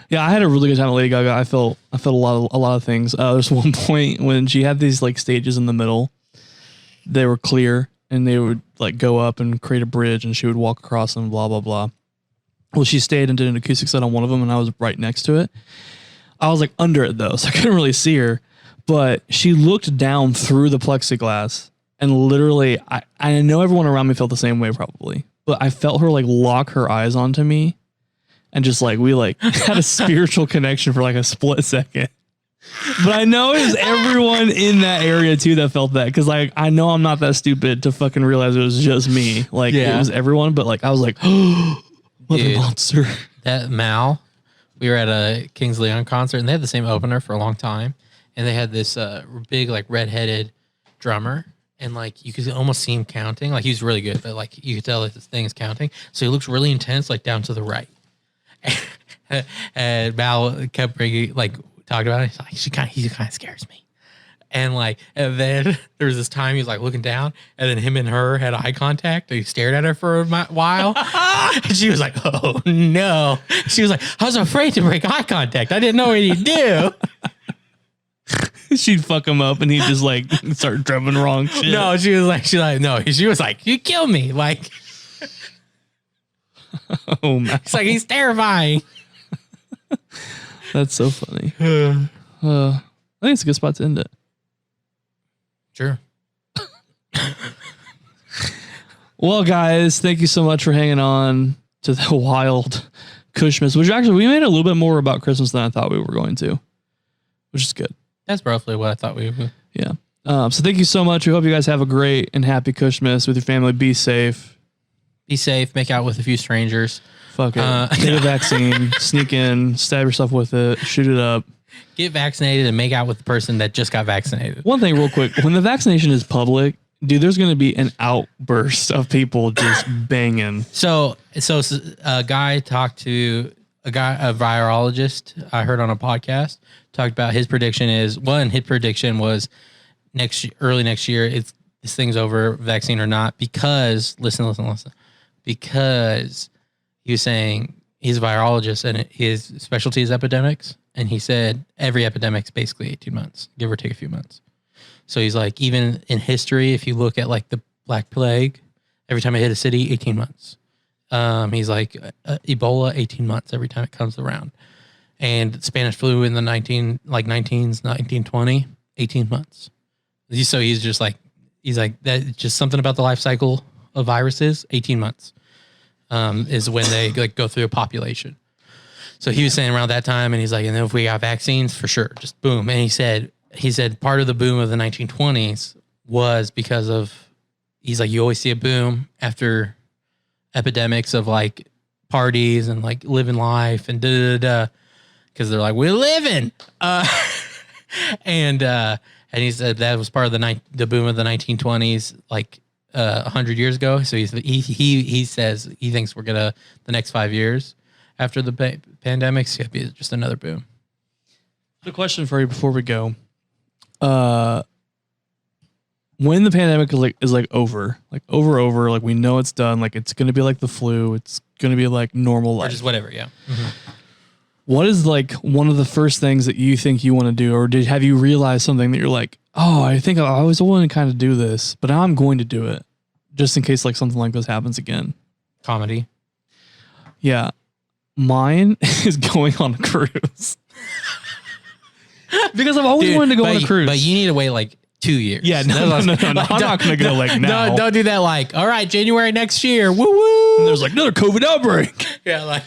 Yeah, I had a really good time with Lady Gaga. I felt a lot of things. There's one point when she had these like stages in the middle. They were clear and they would like go up and create a bridge and she would walk across them, blah, blah, blah. Well, she stayed and did an acoustic set on one of them and I was right next to it. I was like under it though, so I couldn't really see her. But she looked down through the plexiglass and literally, I know everyone around me felt the same way probably, but I felt her like lock her eyes onto me. And just like, we like had a spiritual connection for like a split second. But I know it was everyone in that area too that felt that. Cause like, I know I'm not that stupid to fucking realize it was just me. Like it was everyone, but like, I was like, oh, mother monster. That Mal, we were at a Kings Leon concert and they had the same opener for a long time. And they had this big like redheaded drummer. And like, you could almost see him counting. Like he was really good, but like you could tell that this thing is counting. So he looks really intense, like down to the right. And Mal kept bringing, like, talking about it. He's like, he kind of scares me. And then there was this time he was like looking down, and then him and her had eye contact. He stared at her for a while. And she was like, oh no. She was like, I was afraid to break eye contact. I didn't know what he'd do. She'd fuck him up and he'd just like start drumming wrong shit. No, she was like, you kill me. Like, oh man. It's like, he's terrifying. That's so funny. I think it's a good spot to end it. Sure. Well, guys, thank you so much for hanging on to the wild Kushmas, which actually we made a little bit more about Christmas than I thought we were going to, which is good. That's roughly what I thought we would. Yeah. So thank you so much. We hope you guys have a great and happy Kushmas with your family. Be safe. Be safe. Make out with a few strangers. Fuck it. Get a vaccine. Sneak in. Stab yourself with it. Shoot it up. Get vaccinated and make out with the person that just got vaccinated. One thing real quick. When the vaccination is public, dude, there's going to be an outburst of people just banging. So a guy talked to a virologist I heard on a podcast, talked about his prediction was early next year, this thing's over, vaccine or not, because listen. Because he was saying he's a virologist and his specialty is epidemics. And he said every epidemic's basically 18 months, give or take a few months. So he's like, even in history, if you look at like the Black Plague, every time it hit a city, 18 months. He's like, Ebola, 18 months every time it comes around. And Spanish flu in the 1920, 18 months. So he's like, that's just something about the life cycle of viruses, 18 months is when they like go through a population. So he was saying around that time, and he's like, and then if we got vaccines, for sure, just boom. And he said part of the boom of the 1920s was because of, he's like, you always see a boom after epidemics of like parties and like living life and because they're like, we're living. And he said that was part of the boom of the 1920s, like 100 years ago. So he says he thinks we're gonna the next 5 years after the pandemic's gonna be just another boom. The question for you before we go, when the pandemic is over, like we know it's done, like it's gonna be like the flu, it's gonna be like normal life, or just whatever, yeah. Mm-hmm. What is like one of the first things that you think you want to do, or have you realized something that you're like, oh, I think I always want to kind of do this, but now I'm going to do it, just in case like something like this happens again? Comedy. Yeah, mine is going on a cruise. Because I've always wanted to go on a cruise. But you need to wait like 2 years. Yeah, no. I'm not going to go like now. Don't do that like, all right, January next year. Woo woo. And there's like another COVID outbreak. Yeah, like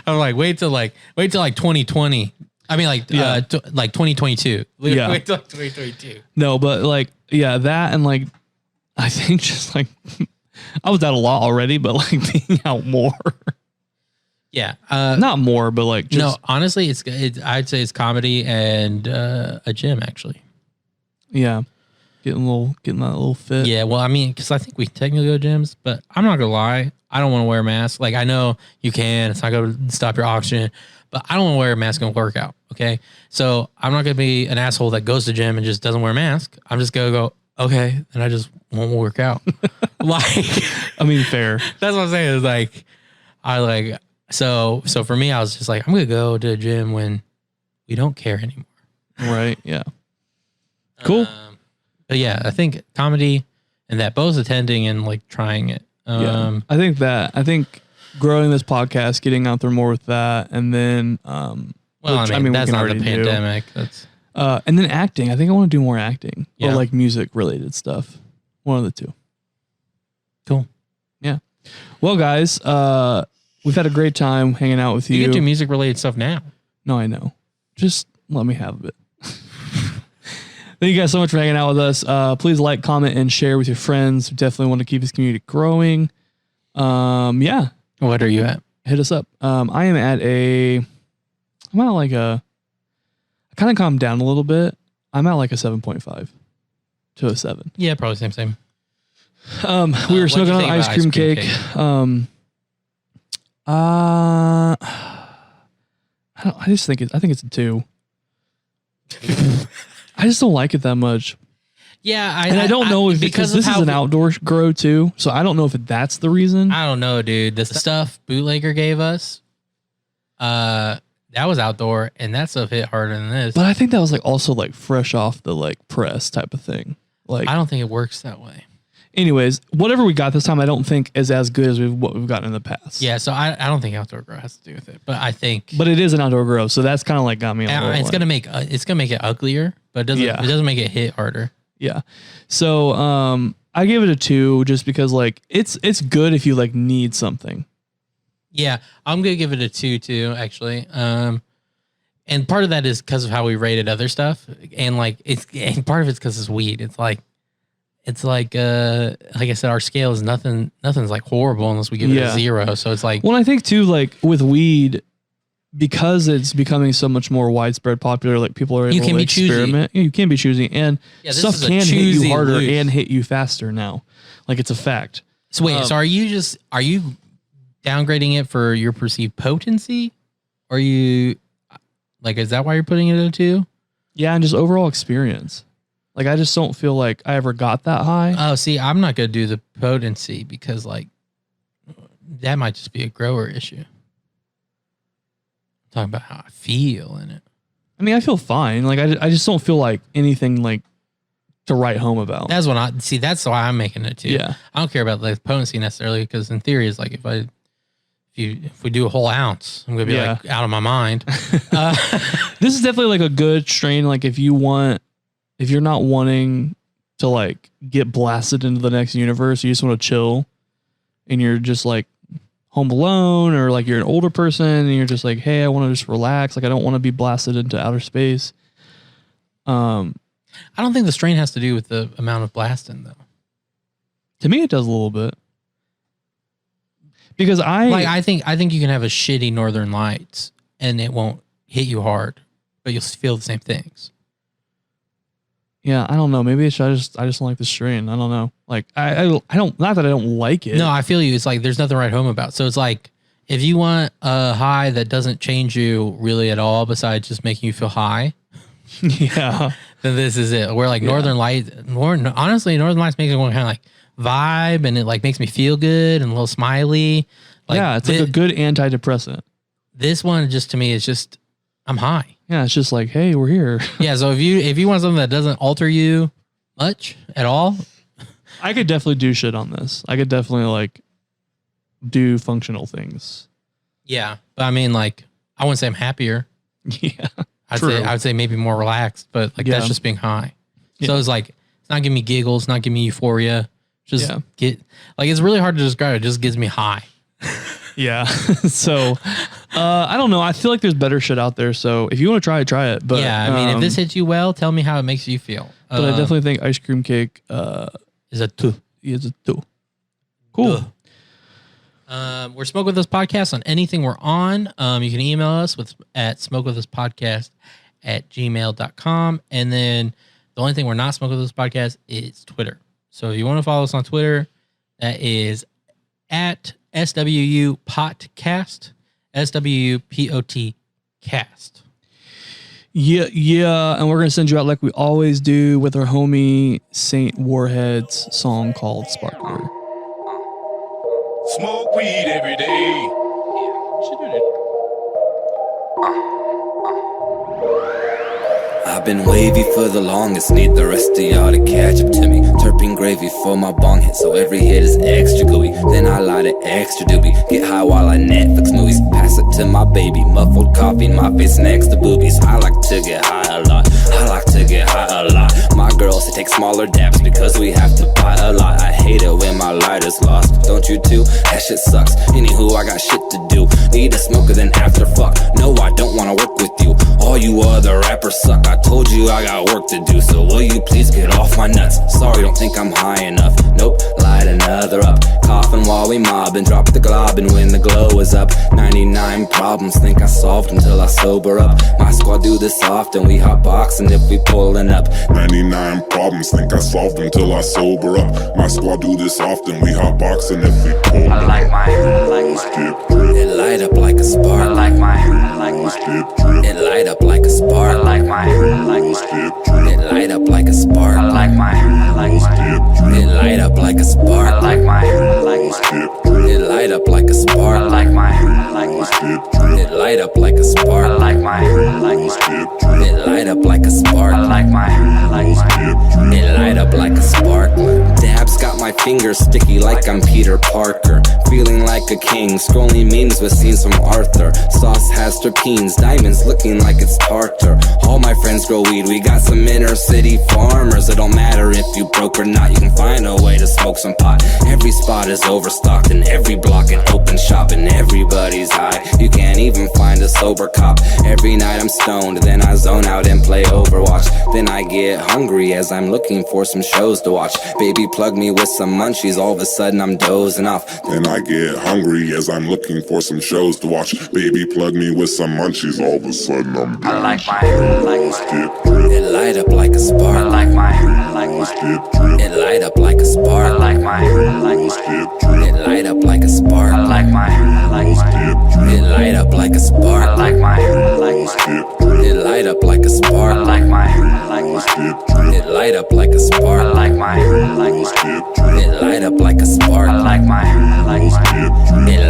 I'm like wait till like 2020. I mean like like 2022. Yeah. Wait till like 2022. No, but like that, and like I think just like I was out a lot already, but like being out more. Yeah, not more, but like just, no. Honestly, I'd say it's comedy and a gym actually. Yeah, getting that little fit. Yeah, well, I mean, because I think we technically go to gyms, but I'm not gonna lie, I don't want to wear a mask. Like I know you can, it's not gonna stop your oxygen, but I don't want to wear a mask and work out. Okay, so I'm not gonna be an asshole that goes to gym and just doesn't wear a mask. I'm just gonna go okay, and I just won't work out. Like, I mean, fair. That's what I'm saying. Is like, I like. So for me, I was just like, I'm going to go to a gym when we don't care anymore. Right. Yeah. Cool. But yeah, I think comedy and that both attending and like trying it. Yeah. I think growing this podcast, getting out there more with that. And then, that's not the pandemic. That's and then acting. I think I want to do more acting or like music related stuff. One of the two. Cool. Yeah. Well, guys, we've had a great time hanging out with you. You can do music related stuff now. No, I know. Just let me have a bit. Thank you guys so much for hanging out with us. Please like, comment, and share with your friends. We definitely want to keep this community growing. Yeah. What are you at? Hit us up. I am at I kind of calmed down a little bit. I'm at like a 7.5 to a 7. Yeah, probably same. We were smoking on ice cream cake. I think it's a 2. I just don't like it that much. Yeah, I don't know if because this is an outdoor grow too, so I don't know if that's the reason. I don't know, dude. The stuff Bootlegger gave us, that was outdoor, and that stuff hit harder than this. But I think that was like also like fresh off the like press type of thing. Like I don't think it works that way. Anyways, whatever we got this time, I don't think is as good as what we've gotten in the past. Yeah, so I don't think outdoor grow has to do with it, but I think. But it is an outdoor grow, so that's kind of like got me. It's gonna make it uglier, but it doesn't make it hit harder. Yeah, so I gave it a 2 just because like it's good if you like need something. Yeah, I'm gonna give it a 2 too, actually. And part of that is because of how we rated other stuff, and part of it's because it's weed. It's like I said, our scale is nothing's like horrible unless we give it a 0. So it's like, well, I think too, like with weed, because it's becoming so much more widespread, popular, like people are able to experiment. You can be choosy, and stuff can hit you harder and hit you faster now. Like it's a fact. So wait, so are you downgrading it for your perceived potency? Or are you like, is that why you're putting it at a 2? Yeah, and just overall experience. Like, I just don't feel like I ever got that high. Oh, see, I'm not going to do the potency because, like, that might just be a grower issue. I'm talking about how I feel in it. I mean, I feel fine. Like, I just don't feel like anything, like, to write home about. That's why I'm making it, too. Yeah. I don't care about the potency necessarily because, in theory, it's like if we do a whole ounce, I'm going to be, like, out of my mind. This is definitely, like, a good strain. Like, if you're not wanting to like get blasted into the next universe, you just want to chill and you're just like home alone, or like you're an older person and you're just like, hey, I want to just relax. Like I don't want to be blasted into outer space. I don't think the strain has to do with the amount of blasting though. To me, it does a little bit. Because I think you can have a shitty Northern Lights and it won't hit you hard, but you'll feel the same things. Yeah, I don't know. Maybe I just don't like the strain. I don't know. Like I don't, not that I don't like it. No, I feel you. It's like there's nothing to write home about. So it's like if you want a high that doesn't change you really at all, besides just making you feel high, yeah, then this is it. Where like Northern Lights, honestly, Northern Lights makes me kind of like vibe, and it like makes me feel good and a little smiley. Like, yeah, it's like a good antidepressant. This one just to me is just I'm high. Yeah, it's just like, hey, we're here. Yeah, so if you want something that doesn't alter you much at all, I could definitely do shit on this. I could definitely like do functional things. Yeah, but I mean, like, I wouldn't say I'm happier. Yeah, I would say maybe more relaxed, but like that's just being high. Yeah. So it's like it's not giving me giggles, not giving me euphoria. Just get like it's really hard to describe. It just gives me high. Yeah. So I don't know. I feel like there's better shit out there. So if you want to try it. But yeah, I mean, if this hits you well, tell me how it makes you feel. But I definitely think ice cream cake is a two. Is a two. Cool. We're Smoke With Us Podcast on anything we're on. You can email us at smokewithuspodcast@gmail.com. And then the only thing we're not Smoke With Us Podcast is Twitter. So if you want to follow us on Twitter, that is at SWU Podcast, SWUPOT cast. Yeah. And we're going to send you out like we always do with our homie Saint Warhead's song called Sparkler. Smoke weed every day. I've been wavy for the longest, need the rest of y'all to catch up to me. Terpene gravy for my bong hit, so every hit is extra gooey. Then I light it extra doobie, get high while I Netflix movies. Pass it to my baby, muffled coffee, my face next to boobies. I like to get high a lot, I like to get high a lot. My girls to take smaller dabs because we have to buy a lot. I hate it when my lighter's lost, don't you too? That shit sucks, anywho I got shit to do. Need a smoker then after fuck, no I don't wanna work with you. All you other rappers suck, I told you I got work to do, so will you please get off my nuts? Sorry, don't think I'm high enough. Nope, light another up. Coughing while we mob and drop the glob, and when the glow is up, 99 problems think I solved until I sober up. My squad do this often, we hot boxing if we pulling up. 99 problems think I solved until I sober up. My squad do this often, we hot boxing if we pull up. I like my it light up like a spark. I like my it light up like a spark. I like my it light up like a spark. I like my it light up like a spark. I like my it light up like a spark. I like my it light up like a spark. I like my it light up like a spark. I like my it light up like a spark. Dabs got my fingers sticky like I'm Peter Parker. Feeling like a king, scrolling memes with scenes from Arthur. Sauce has terpenes, diamonds looking like it's tartar. All my friends grow weed, we got some inner city farmers. It don't matter if you broke or not, you can find a way to smoke some pot. Every spot is overstocked and every block an open shop, and everybody's high, you can't even find a sober cop. Every night I'm stoned, then I zone out and play Overwatch. Then I get hungry as I'm looking for some shows to watch. Baby plug me with some munchies, all of a sudden I'm dozing off. Then I get hungry as I'm looking for some shows to watch. Baby plug me with some munchies, all of a sudden I'm dozing. I like my it light up like a spark. I like my it light up like a spark. I like my it light up like a spark. I like my it light up like a spark. I like my it light up like a spark. I like my it light up like a spark. I like my it light up like a spark. I like my it